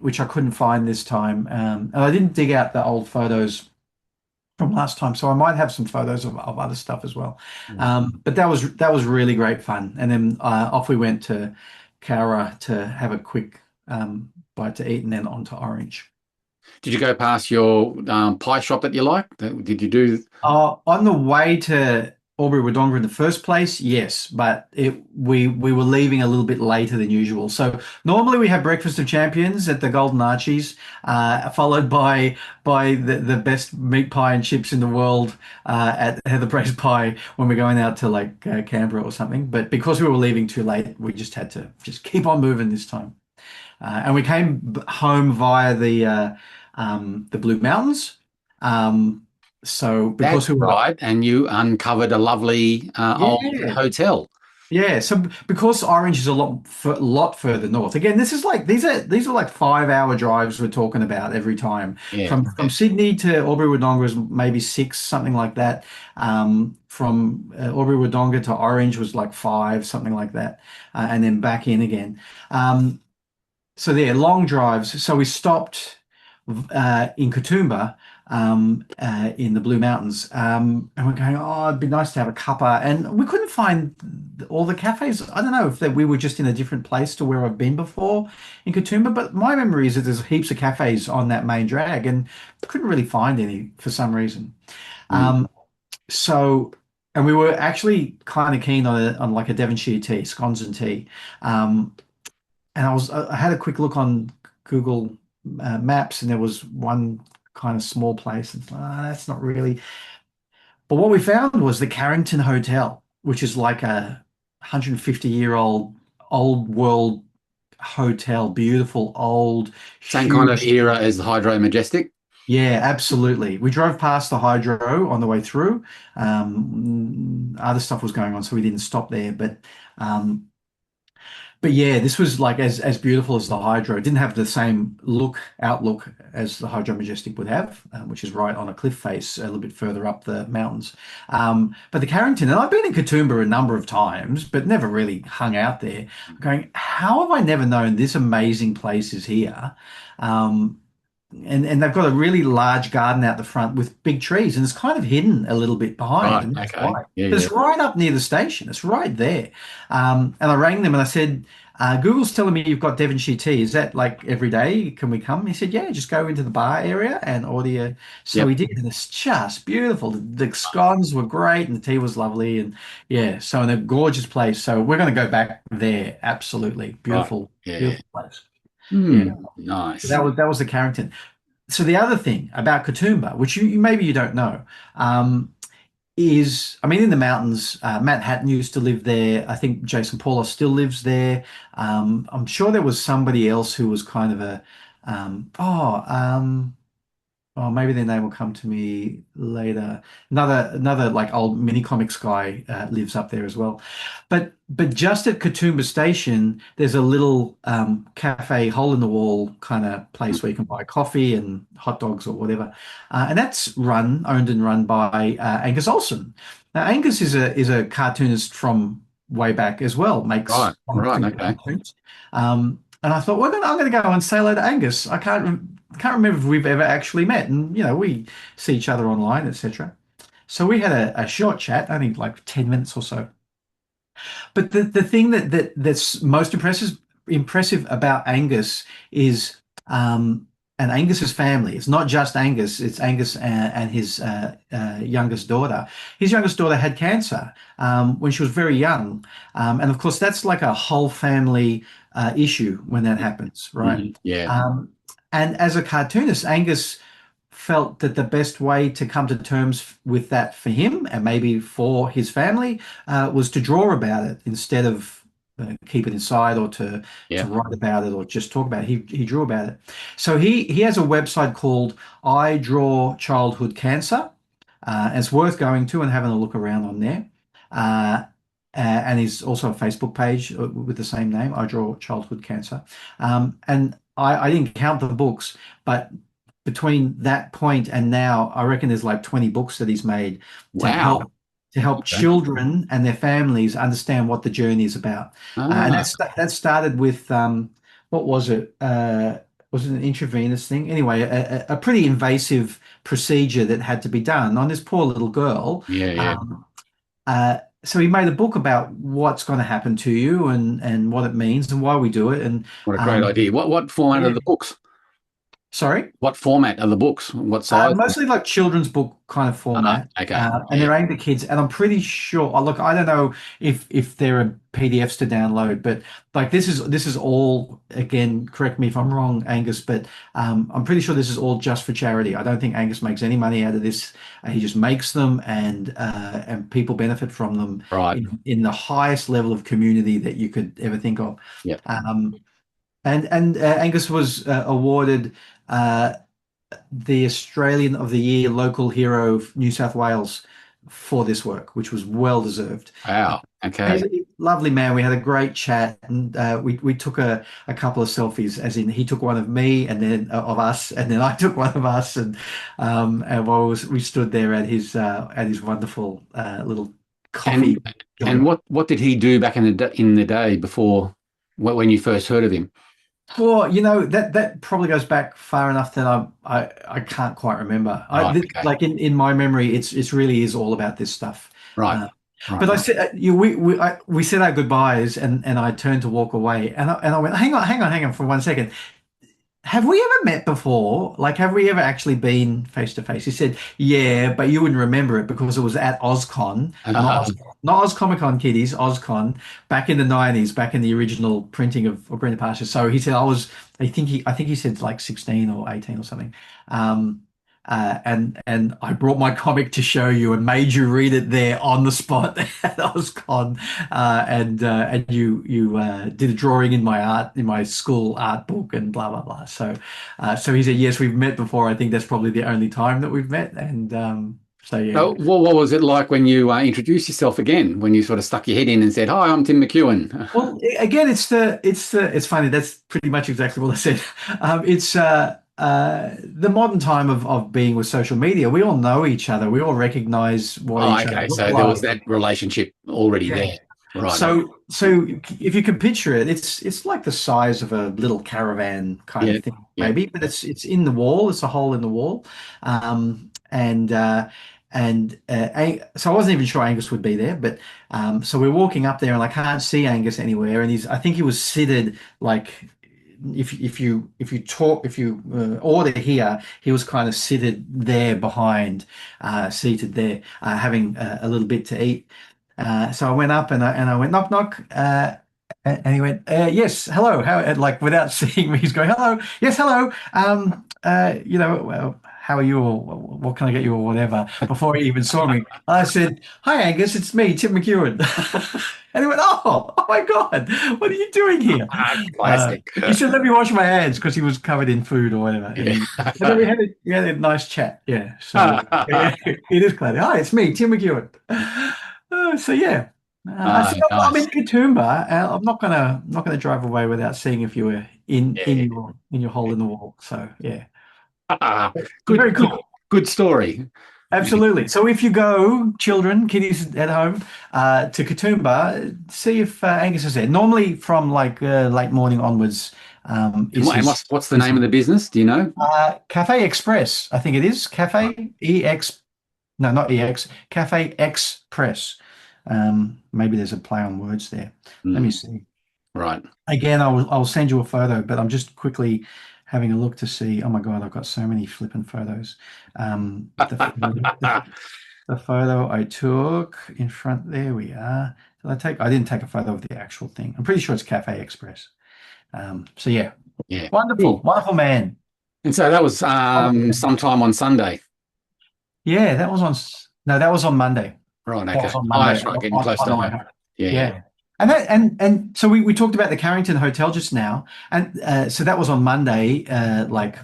which I couldn't find this time. And I didn't dig out the old photos from last time, so I might have some photos of other stuff as well. But that was really great fun. And then off we went to Cowra to have a quick bite to eat, and then on to Orange. Did you go past your pie shop that you like? Did you do? On the way to Albury Wodonga in the first place, yes, but we were leaving a little bit later than usual. So normally we have breakfast of champions at the Golden Archies, followed by the best meat pie and chips in the world at Heather Brace Pie when we're going out to like Canberra or something. But because we were leaving too late, we just had to just keep on moving this time. And we came home via the Blue Mountains. So because That's right, and you uncovered a lovely old hotel. Yeah, so because Orange is a lot further north. Again, these are like 5-hour drives we're talking about every time. Yeah. From Sydney to Albury Wodonga is maybe 6, something like that. From Albury Wodonga to Orange was like 5, something like that, and then back in again. So long drives. So we stopped in Katoomba. in the Blue Mountains. And we're going, oh, it'd be nice to have a cuppa. And we couldn't find all the cafes. I don't know if we were just in a different place to where I've been before in Katoomba, but my memory is that there's heaps of cafes on that main drag and couldn't really find any for some reason. So, and we were actually kind of keen on like a Devonshire tea, scones and tea. And I had a quick look on Google Maps, and there was one kind of small place, and that's not really. But what we found was the Carrington Hotel, which is like a 150-year-old old world hotel, beautiful old, Same kind of huge. era as the Hydro Majestic. Yeah, absolutely. We drove past the hydro on the way through. Other stuff was going on, so we didn't stop there. But yeah, this was like as beautiful as the hydro. It didn't have the same outlook as the Hydro Majestic would have, which is right on a cliff face a little bit further up the mountains. But the Carrington, and I've been in Katoomba a number of times, but never really hung out there. Going, how have I never known this amazing place is here? And they've got a really large garden out the front with big trees, and it's kind of hidden a little bit behind. Right, And that's okay. why. Yeah, But it's right up near the station. It's right there. And I rang them and I said, Google's telling me you've got Devonshire tea. Is that like every day? Can we come? He said, yeah, just go into the bar area and order. So Yep. we did, and it's just beautiful. The scones were great and the tea was lovely. And yeah, so in a gorgeous place. So we're going to go back there. Absolutely. Beautiful, Yeah. beautiful place. Yeah. Nice. So that was the Carrington. So the other thing about Katoomba, which maybe you don't know, is, I mean, in the mountains, Matt Hatton used to live there. I think Jason Paula still lives there. I'm sure there was somebody else who was kind of a, maybe their name will come to me later. Another like old mini comics guy lives up there as well. But just at Katoomba Station, there's a little cafe, hole in the wall kind of place where you can buy coffee and hot dogs or whatever, and that's owned and run by Angus Olsen. Now, Angus is a cartoonist from way back as well. Makes Right, okay. cartoons. And I thought, I'm going to go and say hello to Angus. I can't remember if we've ever actually met, and we see each other online, etc. So we had a short chat, only like 10 minutes or so. But the thing that's most impressive about Angus is and Angus's family. It's not just Angus; it's Angus and his youngest daughter. His youngest daughter had cancer when she was very young, and of course that's like a whole family issue when that happens, right? Mm-hmm. Yeah. And as a cartoonist, Angus felt that the best way to come to terms with that for him and maybe for his family was to draw about it instead of keep it inside or to write about it or just talk about it. He drew about it. So he has a website called I Draw Childhood Cancer. And it's worth going to and having a look around on there. And he's also a Facebook page with the same name, I Draw Childhood Cancer. And I didn't count the books, but between that point and now, I reckon there's like 20 books that he's made to help children and their families understand what the journey is about. And that started with what was it? Was it an intravenous thing? Anyway, a pretty invasive procedure that had to be done on this poor little girl. So he made a book about what's going to happen to you and what it means and why we do it. And what a great idea. What format are the books? Sorry? What format are the books? What size? Mostly like children's book kind of format. Okay. And they're aimed at kids. And I'm pretty sure, look, I don't know if there are PDFs to download, but like this is all, again, correct me if I'm wrong, Angus, but I'm pretty sure this is all just for charity. I don't think Angus makes any money out of this. He just makes them and people benefit from them in the highest level of community that you could ever think of. Yeah. And Angus was awarded the Australian of the Year Local Hero of New South Wales for this work, which was well deserved. Wow. Okay. He's a lovely man. We had a great chat, and we took a couple of selfies. As in, he took one of me, and then of us, and then I took one of us, and while we stood there at his wonderful little coffee. And what did he do back in the day before when you first heard of him? Well, you know, that probably goes back far enough that I can't quite remember. Right. Okay. Like in my memory, it's really is all about this stuff. Right. Uh, Right. but I said we said our goodbyes, and I turned to walk away, and I went, hang on for 1 second. Have we ever met before? Like, have we ever actually been face to face? He said, yeah, but you wouldn't remember it because it was at OzCon, not Oz Comic Con kiddies, OzCon, back in the 90s, back in the original printing of Green Pastures. So he said I think he said like 16 or 18 or something. Um, and I brought my comic to show you and made you read it there on the spot at OzCon, and you did a drawing in my school art book and blah blah blah. So he said yes, we've met before. I think that's probably the only time that we've met, and so yeah. So what was it like when you introduced yourself again? When you sort of stuck your head in and said, "Hi, I'm Tim McEwen." Well, again, it's funny. That's pretty much exactly what I said. It's the modern time of being with social media. We all know each other. We all recognize what each other Okay. look So there like. was that relationship already there. Right. So if you can picture it, it's like the size of a little caravan kind Yeah, of thing, yeah. maybe, but it's in the wall. It's a hole in the wall, so I wasn't even sure Angus would be there, but so we're walking up there, and I can't see Angus anywhere, and I think he was seated like. If you order here, he was kind of seated there behind, seated there, having a little bit to eat. So I went up and I went knock knock, and he went yes, hello, how, and like without seeing me, he's going hello, yes, hello, well, how are you, or what can I get you, or whatever, before he even saw me. I said, hi Angus, it's me, Tim McEwen. And he went, oh my God, what are you doing here? Classic. He said, let me wash my hands, because he was covered in food or whatever. And but then we had a nice chat. Yeah. So yeah, it is classic. Hi, it's me, Tim McEwen. So yeah. So I'm Nice. in Katoomba. I'm not gonna drive away without seeing if you were in your hole in the wall. So yeah. Very cool. Good story. Absolutely. So if you go, children, kiddies at home, to Katoomba, see if Angus is there. Normally from like late morning onwards. And what's the name of the business? Do you know? Cafe Express, I think it is. Cafe EX. No, not EX. Cafe Express. Maybe there's a play on words there. Let me see. Right. Again, I'll send you a photo, but I'm just quickly having a look to see. Oh my God, I've got so many flipping photos. The photo I took in front, there we are. I didn't take a photo of the actual thing. I'm pretty sure it's Cafe Express. So yeah. Wonderful, wonderful man. And so that was sometime on Sunday. Yeah, that was on Monday. Right. That Okay. was on Monday. That's right. Getting close to home. Yeah. And so we talked about the Carrington Hotel just now, and so that was on Monday, early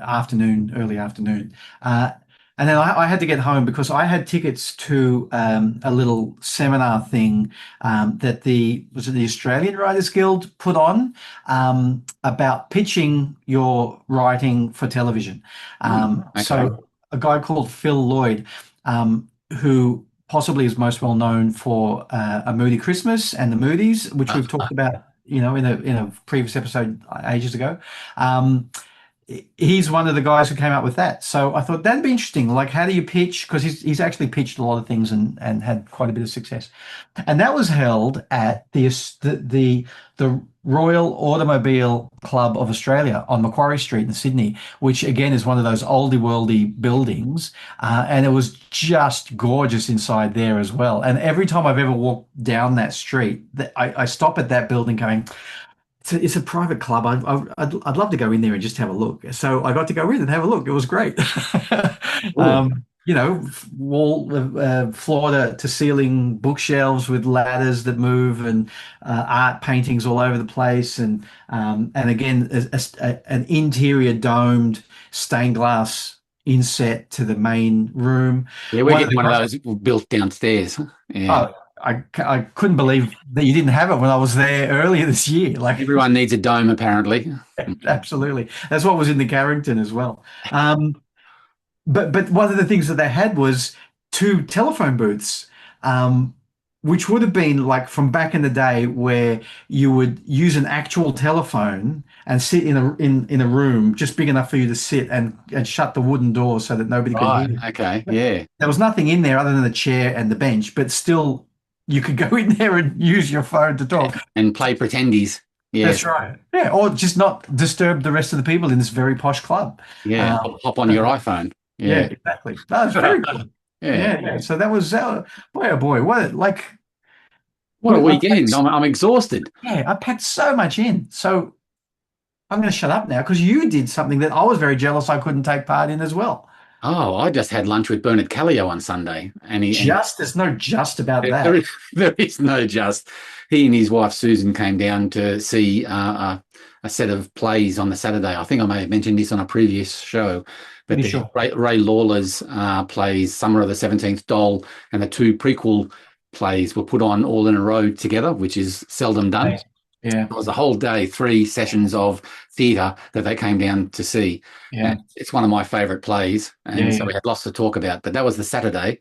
afternoon, and then I had to get home because I had tickets to a little seminar thing that the Australian Writers Guild put on about pitching your writing for television. Okay. So a guy called Phil Lloyd, who possibly is most well known for A Moody Christmas and The Moodies, which we've talked about, in a previous episode ages ago. He's one of the guys who came up with that. So I thought that'd be interesting. Like, how do you pitch? Because he's actually pitched a lot of things and had quite a bit of success. And that was held at the Royal Automobile Club of Australia on Macquarie Street in Sydney, which again is one of those oldie worldy buildings. And it was just gorgeous inside there as well. And every time I've ever walked down that street, I stop at that building going, it's a private club. I'd love to go in there and just have a look. So I got to go in and have a look. It was great. Wall, floor to ceiling bookshelves with ladders that move, and art paintings all over the place, and again an interior domed stained glass inset to the main room. Yeah, we're getting one of those built downstairs. Yeah. Oh, I couldn't believe that you didn't have it when I was there earlier this year. Like, everyone needs a dome, apparently. Absolutely. That's what was in the Carrington as well. But one of the things that they had was 2 telephone booths. which would have been like from back in the day where you would use an actual telephone and sit in a room just big enough for you to sit and shut the wooden door so that nobody could hear Right. you. Okay. Yeah. There was nothing in there other than the chair and the bench, but still you could go in there and use your phone to talk. And play pretendies. Yeah. That's right. Yeah, or just not disturb the rest of the people in this very posh club. Yeah. Hop on your iPhone. Yeah, Yeah. exactly. No, it's very cool. Yeah. Yeah. So that was boy, oh boy, What a I weekend. packed- I'm exhausted. yeah, I packed so much in. So I'm going to shut up now because you did something that I was very jealous I couldn't take part in as well. Oh, I just had lunch with Bernard Caleo on Sunday, and There's no just about that. there is no just. He and his wife Susan came down to see a set of plays on the Saturday. I think I may have mentioned this on a previous show, but Pretty sure. Ray Lawler's plays Summer of the 17th Doll and the two prequel plays were put on all in a row together, which is seldom done. Yeah. It was a whole day, 3 sessions of theatre that they came down to see. Yeah. And it's one of my favourite plays, and so we had lots to talk about. But that was the Saturday,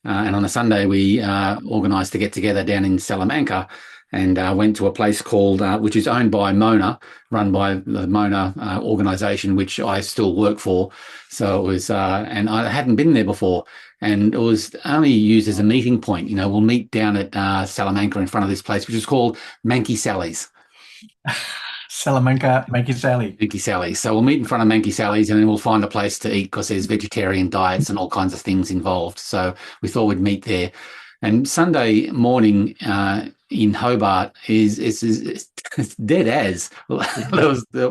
and on the Sunday we organised to get together down in Salamanca and went to a place called, which is owned by Mona, run by the Mona organisation, which I still work for. So it was, and I hadn't been there before. And it was only used as a meeting point. We'll meet down at Salamanca in front of this place, which is called Manky Sally's. Salamanca, Manky Sally. Manky Sally's. So we'll meet in front of Manky Sally's and then we'll find a place to eat because there's vegetarian diets and all kinds of things involved. So we thought we'd meet there. And Sunday morning in Hobart is dead as.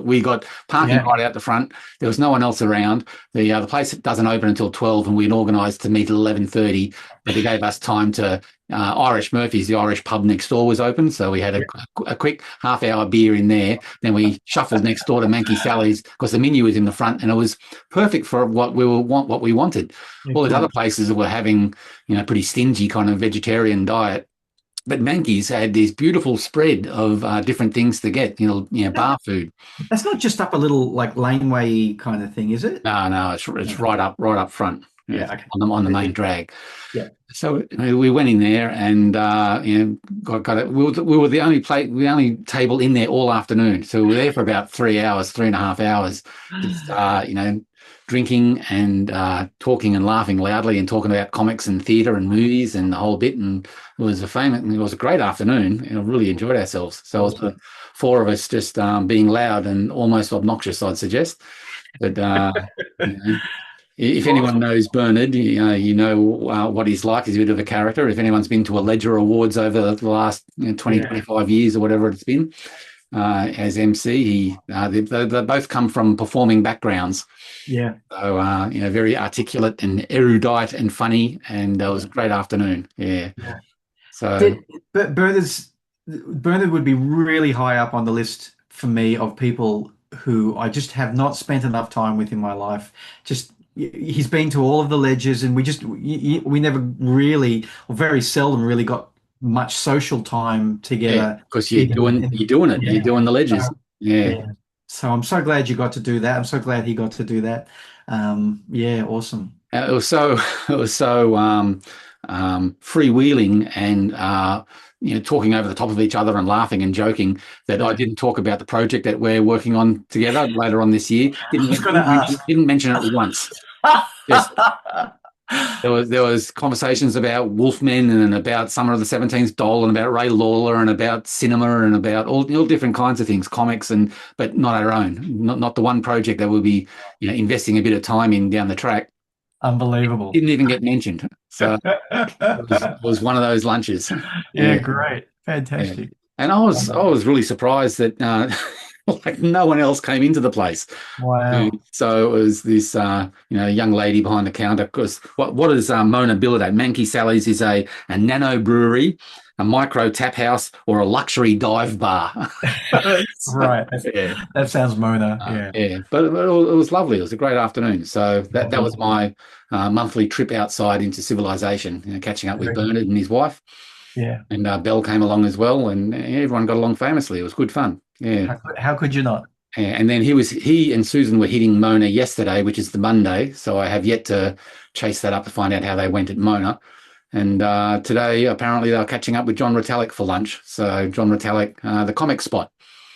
We got parking right out the front. There was no one else around. The place doesn't open until 12, and we'd organised to meet at 11:30. But they gave us time to. Irish Murphy's, the Irish pub next door, was open, so we had a quick half-hour beer in there. Then we shuffled next door to Manky Sally's because the menu was in the front, and it was perfect for what we wanted. All those other places were having, pretty stingy kind of vegetarian diet. But Manky's had this beautiful spread of different things to get, bar food. That's not just up a little like laneway kind of thing, is it? No, it's right up front. Yeah, okay. on the main drag. Yeah. So we went in there and got it. We were the only table in there all afternoon. So we were there for about 3.5 hours, just, drinking and talking and laughing loudly and talking about comics and theatre and movies and the whole bit. And it was a great afternoon. And I really enjoyed ourselves. So it was the 4 of us just being loud and almost obnoxious, I'd suggest. But if anyone knows Bernard, what he's like. He's a bit of a character. If anyone's been to a Ledger Awards over the last 25 years or whatever it's been, as MC, they both come from performing backgrounds. Yeah. So, very articulate and erudite and funny, and it was a great afternoon. Yeah. So, but Bernard would be really high up on the list for me of people who I just have not spent enough time with in my life. He's been to all of the ledgers, and we never really, or very seldom, really got much social time together. Because you're doing it. Yeah. You're doing the ledgers. Yeah. So I'm so glad you got to do that. I'm so glad he got to do that. Awesome. It was so freewheeling and talking over the top of each other and laughing and joking that I didn't talk about the project that we're working on together later on this year. Didn't mention it once. There was conversations about Wolfmen and about Summer of the 17th Doll and about Ray Lawler and about cinema and about all different kinds of things, comics, but not our own, not the one project that we'll be investing a bit of time in down the track. Unbelievable. Didn't even get mentioned. So it was one of those lunches. Yeah, great. Fantastic. Yeah. And I was really surprised that like no one else came into the place. Wow. So it was this young lady behind the counter, because what is Mona billed at? Manky Sally's is a nano brewery, a micro tap house, or a luxury dive bar. Right. That sounds Mona. Yeah. But it was lovely. It was a great afternoon. So that was my monthly trip outside into civilization, catching up with Bernard and his wife. Yeah. And Belle came along as well, and everyone got along famously. It was good fun. Yeah. How could you not? Yeah. And then he and Susan were hitting Mona yesterday, which is the Monday. So I have yet to chase that up to find out how they went at Mona. And today, apparently, they're catching up with John Retallick for lunch. So John Retallick, the comic spot.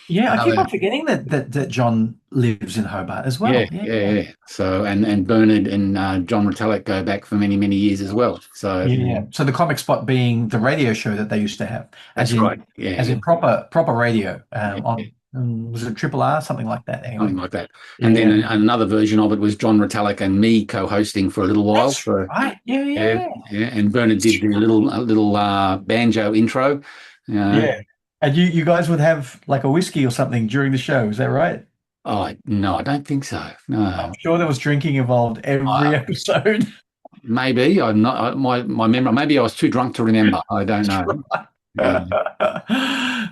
Yeah, I keep Another- on forgetting that John lives in Hobart as well. Yeah. So and Bernard and John Retallick go back for many, many years as well. So Yeah. So the comic spot being the radio show that they used to have, that's right. Yeah, as in proper radio Yeah. on was it Triple R, something like that. Anyway, something like that. And then another version of it was John Retallick and me co-hosting for a little while. That's right. Yeah. And Bernard did the little banjo intro. Yeah. And you guys would have like a whiskey or something during the show, is that right? Oh no, I don't think so. No, I'm sure there was drinking involved every episode. maybe I'm not. My memory. Maybe I was too drunk to remember. I don't know. Yeah.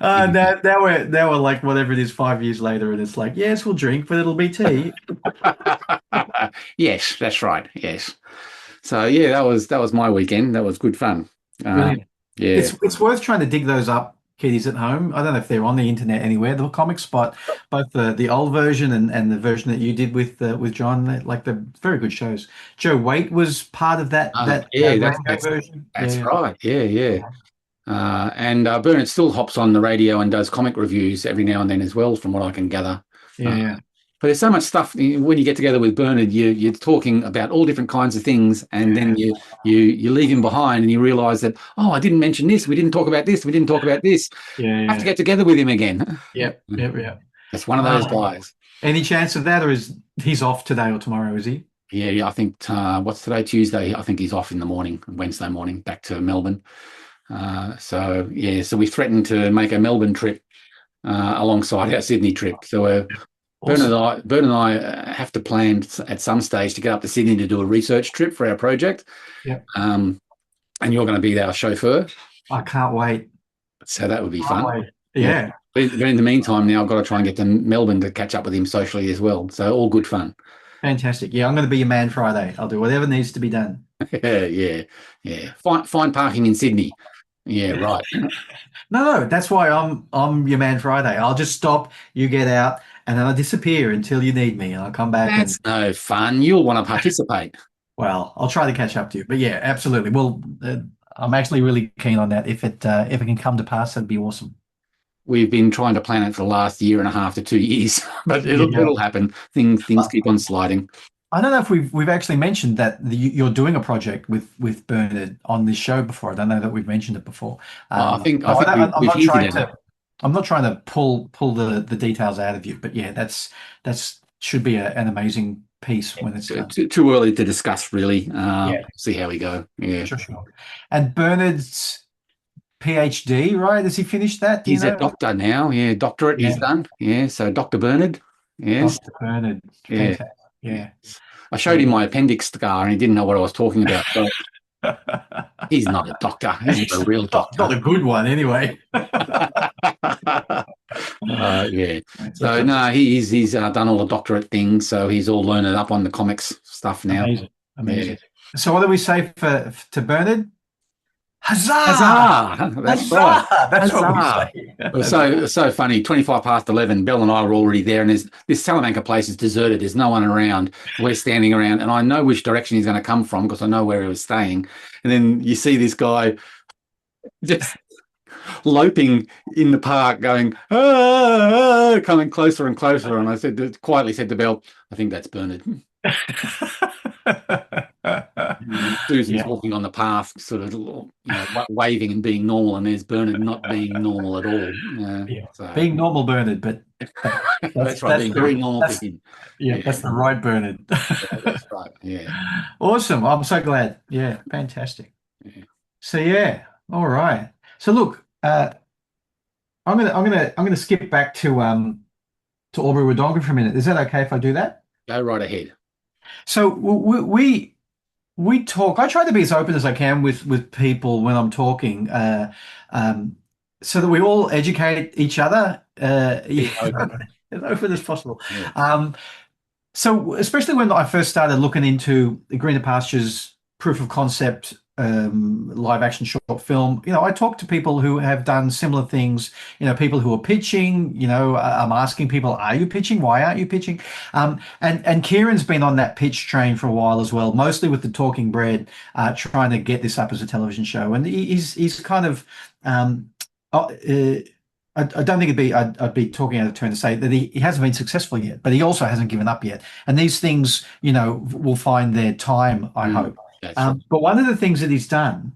Now we're like whatever it is 5 years later, and it's like, yes, we'll drink, but it'll be tea. Yes, that's right. Yes. So yeah, that was my weekend. That was good fun. Brilliant. Yeah, It's worth trying to dig those up, kiddies at home. I don't know if they're on the internet anywhere. The comic spot, both the old version and the version that you did with John, like the very good shows. Joe Waite was part of that version. That's right. Yeah. And Bernard still hops on the radio and does comic reviews every now and then as well, from what I can gather. Yeah. But there's so much stuff when you get together with Bernard. You're talking about all different kinds of things, and then you leave him behind, and you realise that I didn't mention this. We didn't talk about this. We didn't talk about this. Yeah. I have to get together with him again. Yep. That's one of those guys. Any chance of that, or is he's off today or tomorrow? Is he? Yeah. I think what's today? Tuesday. I think he's off in the morning, Wednesday morning, back to Melbourne. So we threatened to make a Melbourne trip alongside our Sydney trip. So awesome. Bernard and I have to plan at some stage to get up to Sydney to do a research trip for our project. Yeah. And you're going to be our chauffeur. I can't wait. So that would be fun. Wait. Yeah. But in the meantime, now I've got to try and get to Melbourne to catch up with him socially as well. So all good fun. Fantastic. Yeah, I'm going to be your man Friday. I'll do whatever needs to be done. Yeah. Find parking in Sydney. Yeah, right. No, that's why I'm your man Friday. I'll just stop, you get out, and then I disappear until you need me, and I'll come back. That's no fun. You'll want to participate. Well, I'll try to catch up to you. But yeah, absolutely. Well, I'm actually really keen on that. If it can come to pass, that'd be awesome. We've been trying to plan it for the last year and a half to 2 years, but it'll happen. Things keep on sliding. I don't know if we've actually mentioned that you're doing a project with Bernard on this show before. I don't know that we've mentioned it before. I'm not trying to pull the details out of you, but yeah, that's should be an amazing piece when it's done. Too early to discuss, really. See how we go. Yeah, sure. And Bernard's PhD, right? Has he finished that? He's a doctor now. Yeah, doctorate is done. Yeah, so Dr. Bernard. Yes, Dr. Bernard. Yeah. Fantastic. Yeah. I showed him my appendix scar and he didn't know what I was talking about. So he's not a doctor. He's a real doctor. Not a good one, anyway. Yeah. So no, he's done all the doctorate things. So he's all learned up on the comics stuff now. Amazing. Yeah. So what do we say to Bernard? Huzzah! Huzzah! That's right. That's Huzzah. What we say. It was so funny. 11:25. Belle and I were already there, and this Salamanca place is deserted. There's no one around. We're standing around, and I know which direction he's going to come from because I know where he was staying. And then you see this guy just loping in the park, going coming closer and closer. And I quietly said to Belle, "I think that's Bernard." Susan's walking on the path, sort of waving and being normal, and there's Bernard not being normal at all. So. Being normal Bernard, but that's right, being very normal for him. Yeah, that's the right Bernard. That's right. Yeah. Awesome. I'm so glad. Yeah, fantastic. Yeah. So all right. So look, I'm gonna skip back to Albury Wodonga for a minute. Is that okay if I do that? Go right ahead. So we talk. I try to be as open as I can with people when I'm talking, so that we all educate each other as open as possible. Yeah. So especially when I first started looking into the Greener Pastures proof of concept live action short film. I talk to people who have done similar things, people who are pitching. I'm asking people, are you pitching? Why aren't you pitching? And Kieran's been on that pitch train for a while as well, mostly with the Talking Bread, trying to get this up as a television show. And he's kind of, I don't think I'd be talking out of turn to say that he hasn't been successful yet, but he also hasn't given up yet. And these things, will find their time, I hope. But one of the things that he's done,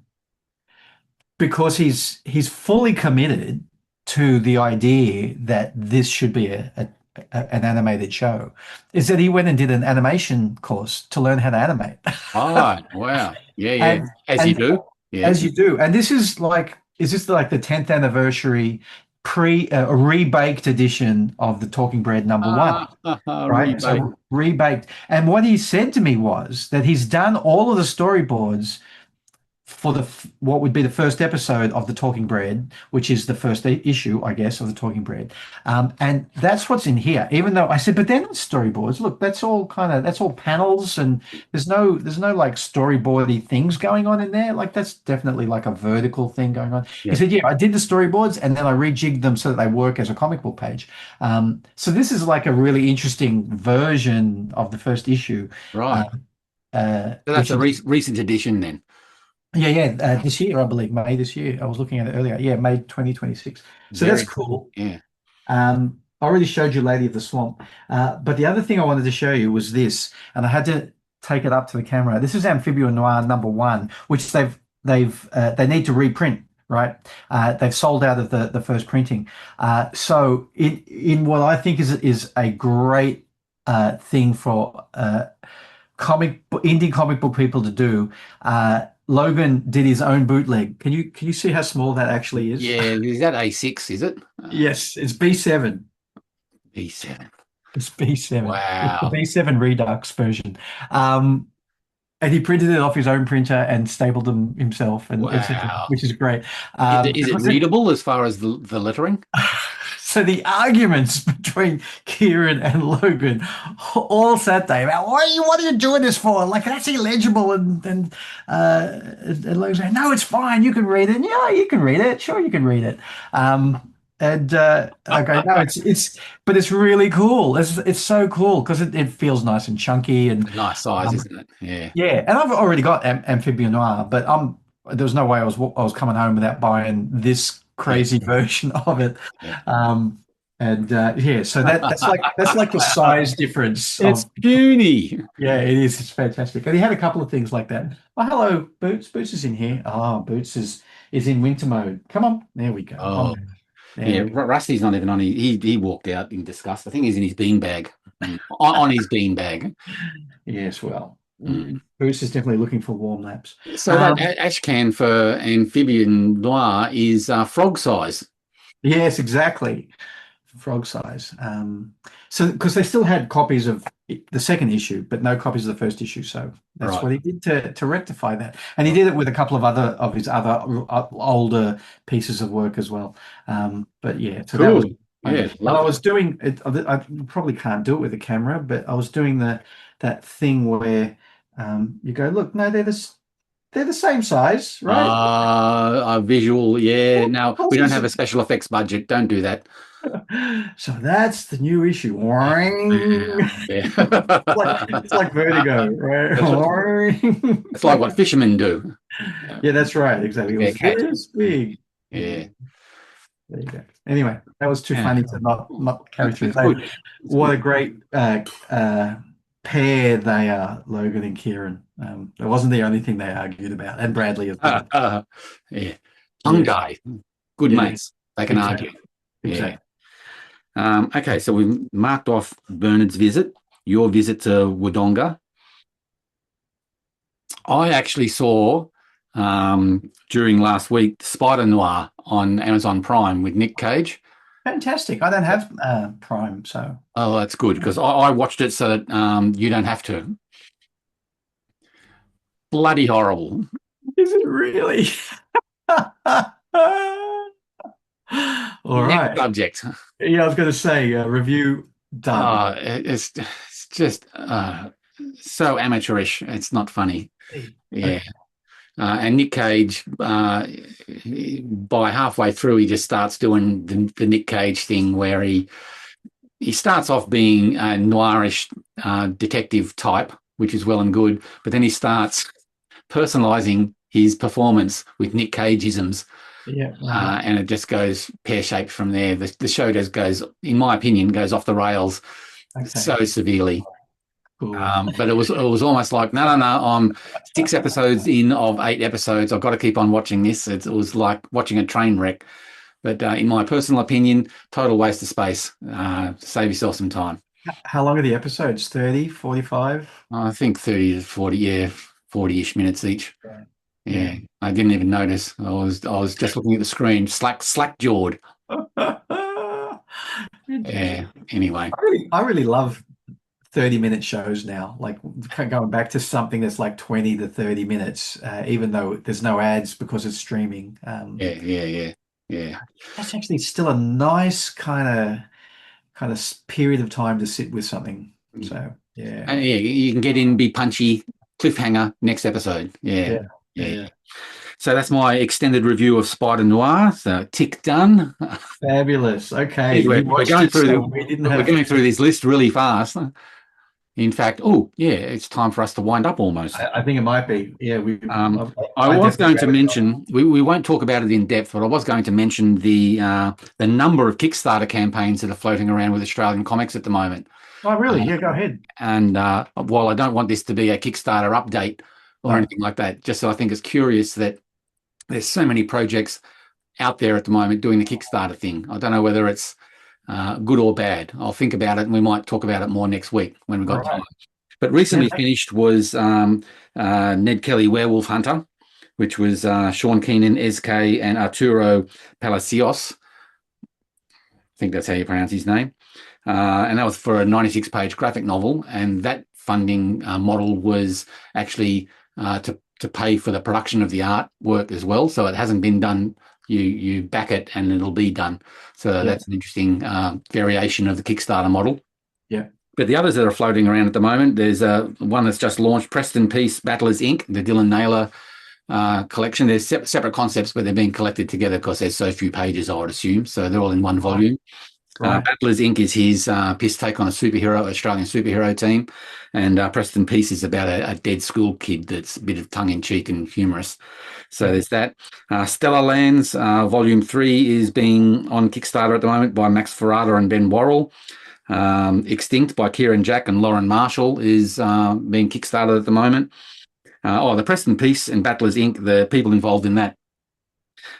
because he's fully committed to the idea that this should be an animated show, is that he went and did an animation course to learn how to animate. Oh, wow. Yeah. As you do. Yeah. As you do. And this is like the 10th anniversary a rebaked edition of the Talking Bread #1, right? So rebaked. And what he said to me was that he's done all of the storyboards for what would be the first episode of the Talking Bread, which is the first issue, I guess, of the Talking Bread, and that's what's in here. Even though I said, but they're not storyboards. Look, that's all panels, and there's no like storyboardy things going on in there. Like that's definitely like a vertical thing going on. Yeah. He said, yeah, I did the storyboards and then I rejigged them so that they work as a comic book page. So this is like a really interesting version of the first issue, right? So that's a recent edition then. Yeah, this year, I believe, May this year. I was looking at it earlier. Yeah, May 2026. So that's cool. Yeah. I already showed you Lady of the Swamp. But the other thing I wanted to show you was this, and I had to take it up to the camera. This is Amphibia Noir #1, which they need to reprint, right? They've sold out of the first printing. So in what I think is a great thing for indie comic book people to do, Logan did his own bootleg. Can you see how small that actually is? Yeah, is that A6, is it? Yes, it's B7. B7. It's B7. Wow. It's the B7 Redux version. And he printed it off his own printer and stapled them himself, and which is great. Is it readable as far as the lettering? So the arguments between Kieran and Logan all Saturday about what are you doing this for? Like that's illegible, and Logan's saying, no, it's fine, you can read it. And, yeah, you can read it. Sure, you can read it. Okay, no, but it's really cool. It's so cool because it feels nice and chunky and nice size, isn't it? Yeah. Yeah, and I've already got Amphibia Noir, but there was no way I was coming home without buying this crazy version of it. So that's like the size difference. It's puny. Yeah, it is. It's fantastic. And he had a couple of things like that. Oh, hello, Boots. Boots is in here. Oh, Boots is in winter mode. Come on, there we go. Oh, Rusty's not even on. He walked out in disgust. I think he's in his beanbag. on his beanbag. Yes, well. Bruce is definitely looking for warm laps. So that ash can for Amphibian Noir is frog size. Yes, exactly. Frog size. So because they still had copies of the second issue, but no copies of the first issue. So that's what he did to rectify that. And he did it with a couple of his other older pieces of work as well. But yeah, so that was. Yeah, I was doing it. I probably can't do it with a camera, but I was doing that thing where you go, look, no, they're the same size, right? A visual, yeah. No, we don't have a special effects budget. Don't do that. So that's the new issue. It's like Vertigo, right? It's like what fishermen do. Yeah, that's right. Exactly. It's big. Yeah. There you go. Anyway, that was too funny to not carry through. What a great pair they are, Logan and Kieran. It wasn't the only thing they argued about, and Bradley as well. Yeah. Tongue guy. Good mates. They can argue. Exactly. Yeah. Okay, so we marked off Bernard's visit, your visit to Wodonga. I actually saw during last week Spider-Noir on Amazon Prime with Nick Cage. Fantastic. I don't have Prime, so. Oh, that's good because I watched it so that you don't have to. Bloody horrible. Is it really? All right. Next subject. Yeah, I was going to say review done. It's just so amateurish. It's not funny. Yeah. and Nick Cage, by halfway through, he just starts doing the Nick Cage thing where he starts off being a noirish detective type, which is well and good, but then he starts personalizing his performance with Nick Cage-isms. Yeah. And it just goes pear-shaped from there. The show just goes, in my opinion, goes off the rails so severely. Cool. But it was almost like, no, I'm 6 episodes in of 8 episodes. I've got to keep on watching this. It was like watching a train wreck. But in my personal opinion, total waste of space. Save yourself some time. How long are the episodes? 30, 45? I think 30 to 40, 40-ish minutes each. Right. Yeah, I didn't even notice. I was just looking at the screen, slack-jawed. Yeah. Anyway, I really love 30-minute shows now. Like going back to something that's like 20 to 30 minutes, even though there's no ads because it's streaming. Yeah. That's actually still a nice kind of period of time to sit with something. So yeah. And yeah, you can get in, be punchy, cliffhanger, next episode. Yeah. So that's my extended review of Spider-Noir. So tick done. Fabulous. Okay. We're going through this list really fast. In fact, it's time for us to wind up almost. I think it might be. Yeah. I was going to mention, we won't talk about it in depth, but I was going to mention the number of Kickstarter campaigns that are floating around with Australian comics at the moment. Oh, really? Yeah, go ahead. And while I don't want this to be a Kickstarter update or anything like that, just so I think it's curious that there's so many projects out there at the moment doing the Kickstarter thing. I don't know whether it's good or bad. I'll think about it, and we might talk about it more next week when we've got time. But recently finished was Ned Kelly Werewolf Hunter, which was Sean Keenan, SK, and Arturo Palacios. I think that's how you pronounce his name. And that was for a 96-page graphic novel, and that funding model was actually to pay for the production of the artwork as well. So it hasn't been done. You back it and it'll be done. So that's an interesting variation of the Kickstarter model. Yeah. But the others that are floating around at the moment, there's one that's just launched, Preston Peace Battlers Inc., the Dylan Naylor collection. There's separate concepts, but they're being collected together because there's so few pages, I would assume. So they're all in one volume. Right. Battlers Inc. is his piss take on a Australian superhero team. And Preston Peace is about a dead school kid that's a bit of tongue-in-cheek and humorous. So there's that. Stellar Lands, Volume 3 is being on Kickstarter at the moment by Max Ferrata and Ben Worrell. Extinct by Kieran Jack and Lauren Marshall is being Kickstarted at the moment. The Preston Peace and Battlers Inc., the people involved in that,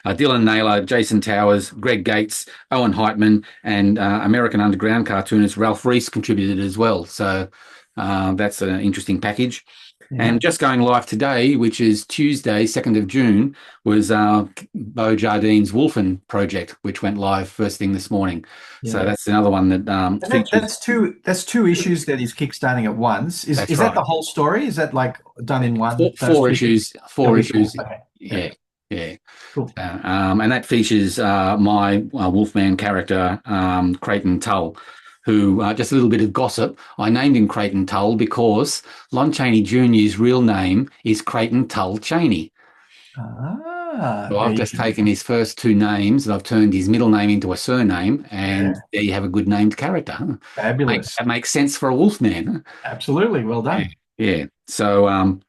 Dylan Naylor, Jason Towers, Greg Gates, Owen Heitman, and American Underground cartoonist Ralph Reese contributed as well. So that's an interesting package. Yeah. And just going live today, which is Tuesday, 2nd of June, was Bo Jardine's Wolfen project, which went live first thing this morning. Yeah. So that's another one that that's two issues that he's kickstarting at once. Is that the whole story? Is that like done in one? Four issues. Okay. Yeah. Cool. And that features my Wolfman character, Creighton Tull, who, just a little bit of gossip, I named him Creighton Tull because Lon Chaney Jr.'s real name is Creighton Tull Chaney. So I've just taken his first two names and I've turned his middle name into a surname, and there you have a good named character. Fabulous. That makes sense for a Wolfman. Absolutely. Well done. Yeah. So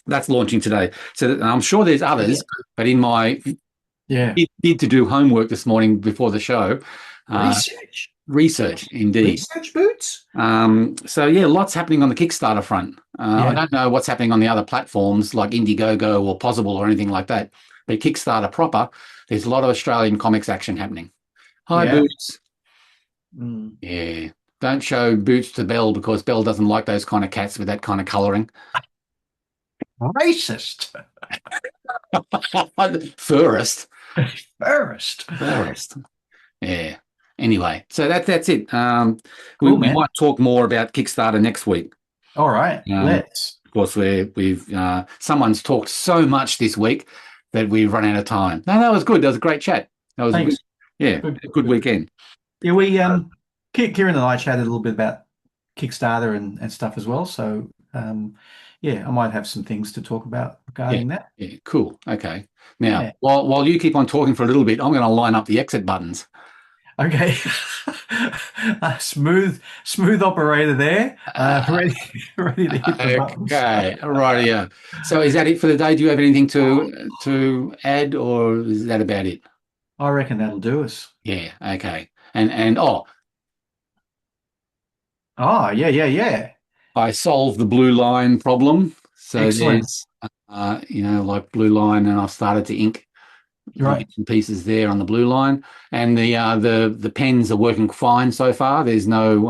that's launching today. So I'm sure there's others, but in my did to do homework this morning before the show. Research, indeed. Research boots? Lots happening on the Kickstarter front. I don't know what's happening on the other platforms like Indiegogo or Possible or anything like that. But Kickstarter proper, there's a lot of Australian comics action happening. Hi, Boots. Yeah. Don't show Boots to Belle because Belle doesn't like those kind of cats with that kind of colouring. Racist. Furist. Yeah. Anyway, so that's it. We might talk more about Kickstarter next week. All right, let's. Of course, we've someone's talked so much this week that we've run out of time. No, that was good. That was a great chat. That was good weekend. Yeah, we Kieran and I chatted a little bit about Kickstarter and stuff as well. So yeah, I might have some things to talk about regarding that. Yeah, cool. Okay. Now, Yeah. while you keep on talking for a little bit, I'm going to line up the exit buttons. Okay. Smooth operator there. Ready to hit the buttons. Okay, rightio. So is that it for the day? Do you have anything to add, or is that about it? I reckon that'll do us. Yeah. Okay. And Oh, yeah. I solved the blue line problem. So Excellent. there's, like blue line, and I've started to ink Right. bits and pieces there on the blue line, and the pens are working fine so far. There's no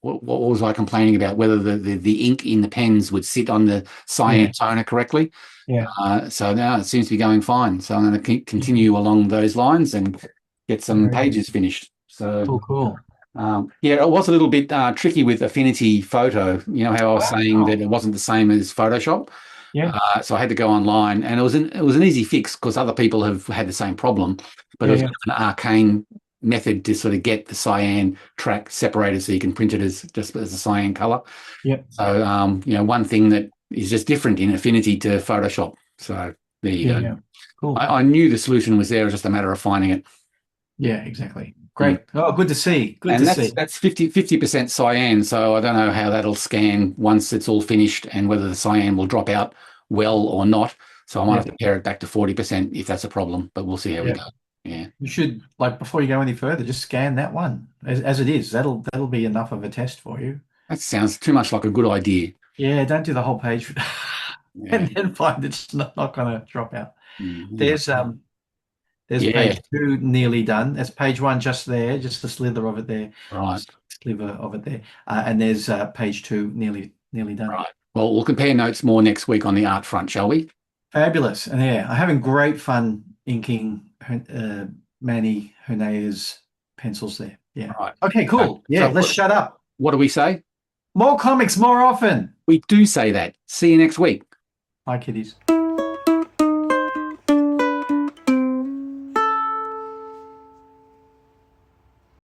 what was I complaining about, whether the ink in the pens would sit on the cyan toner correctly. Yeah. So now it seems to be going fine. So I'm going to continue along those lines and get some pages finished. So Cool. it was a little bit tricky with Affinity Photo. You know how I was saying that it wasn't the same as Photoshop. Yeah. So I had to go online, and it was an easy fix because other people have had the same problem, but it was an arcane method to sort of get the cyan track separated so you can print it as a cyan color. Yeah. So one thing that is just different in Affinity to Photoshop. So there you go. Yeah. Cool. I knew the solution was there. It was just a matter of finding it. Yeah, exactly. Great. Oh, good to see. That's 50% cyan, so I don't know how that'll scan once it's all finished and whether the cyan will drop out well or not. So I might have to pare it back to 40% if that's a problem, but we'll see how we go. Yeah. You should, before you go any further, just scan that one as it is. That'll be enough of a test for you. That sounds too much like a good idea. Yeah, don't do the whole page and then find it's not going to drop out. Mm-hmm. There's page 2 nearly done. There's page 1 just there, just the slither of it there. Right. Sliver of it there. And there's page 2 nearly done. Right. Well, we'll compare notes more next week on the art front, shall we? Fabulous. And I'm having great fun inking Manny Hernea's pencils there. Yeah. Right. Okay, cool. Yeah, let's shut up. What do we say? More comics more often. We do say that. See you next week. Bye, kiddies.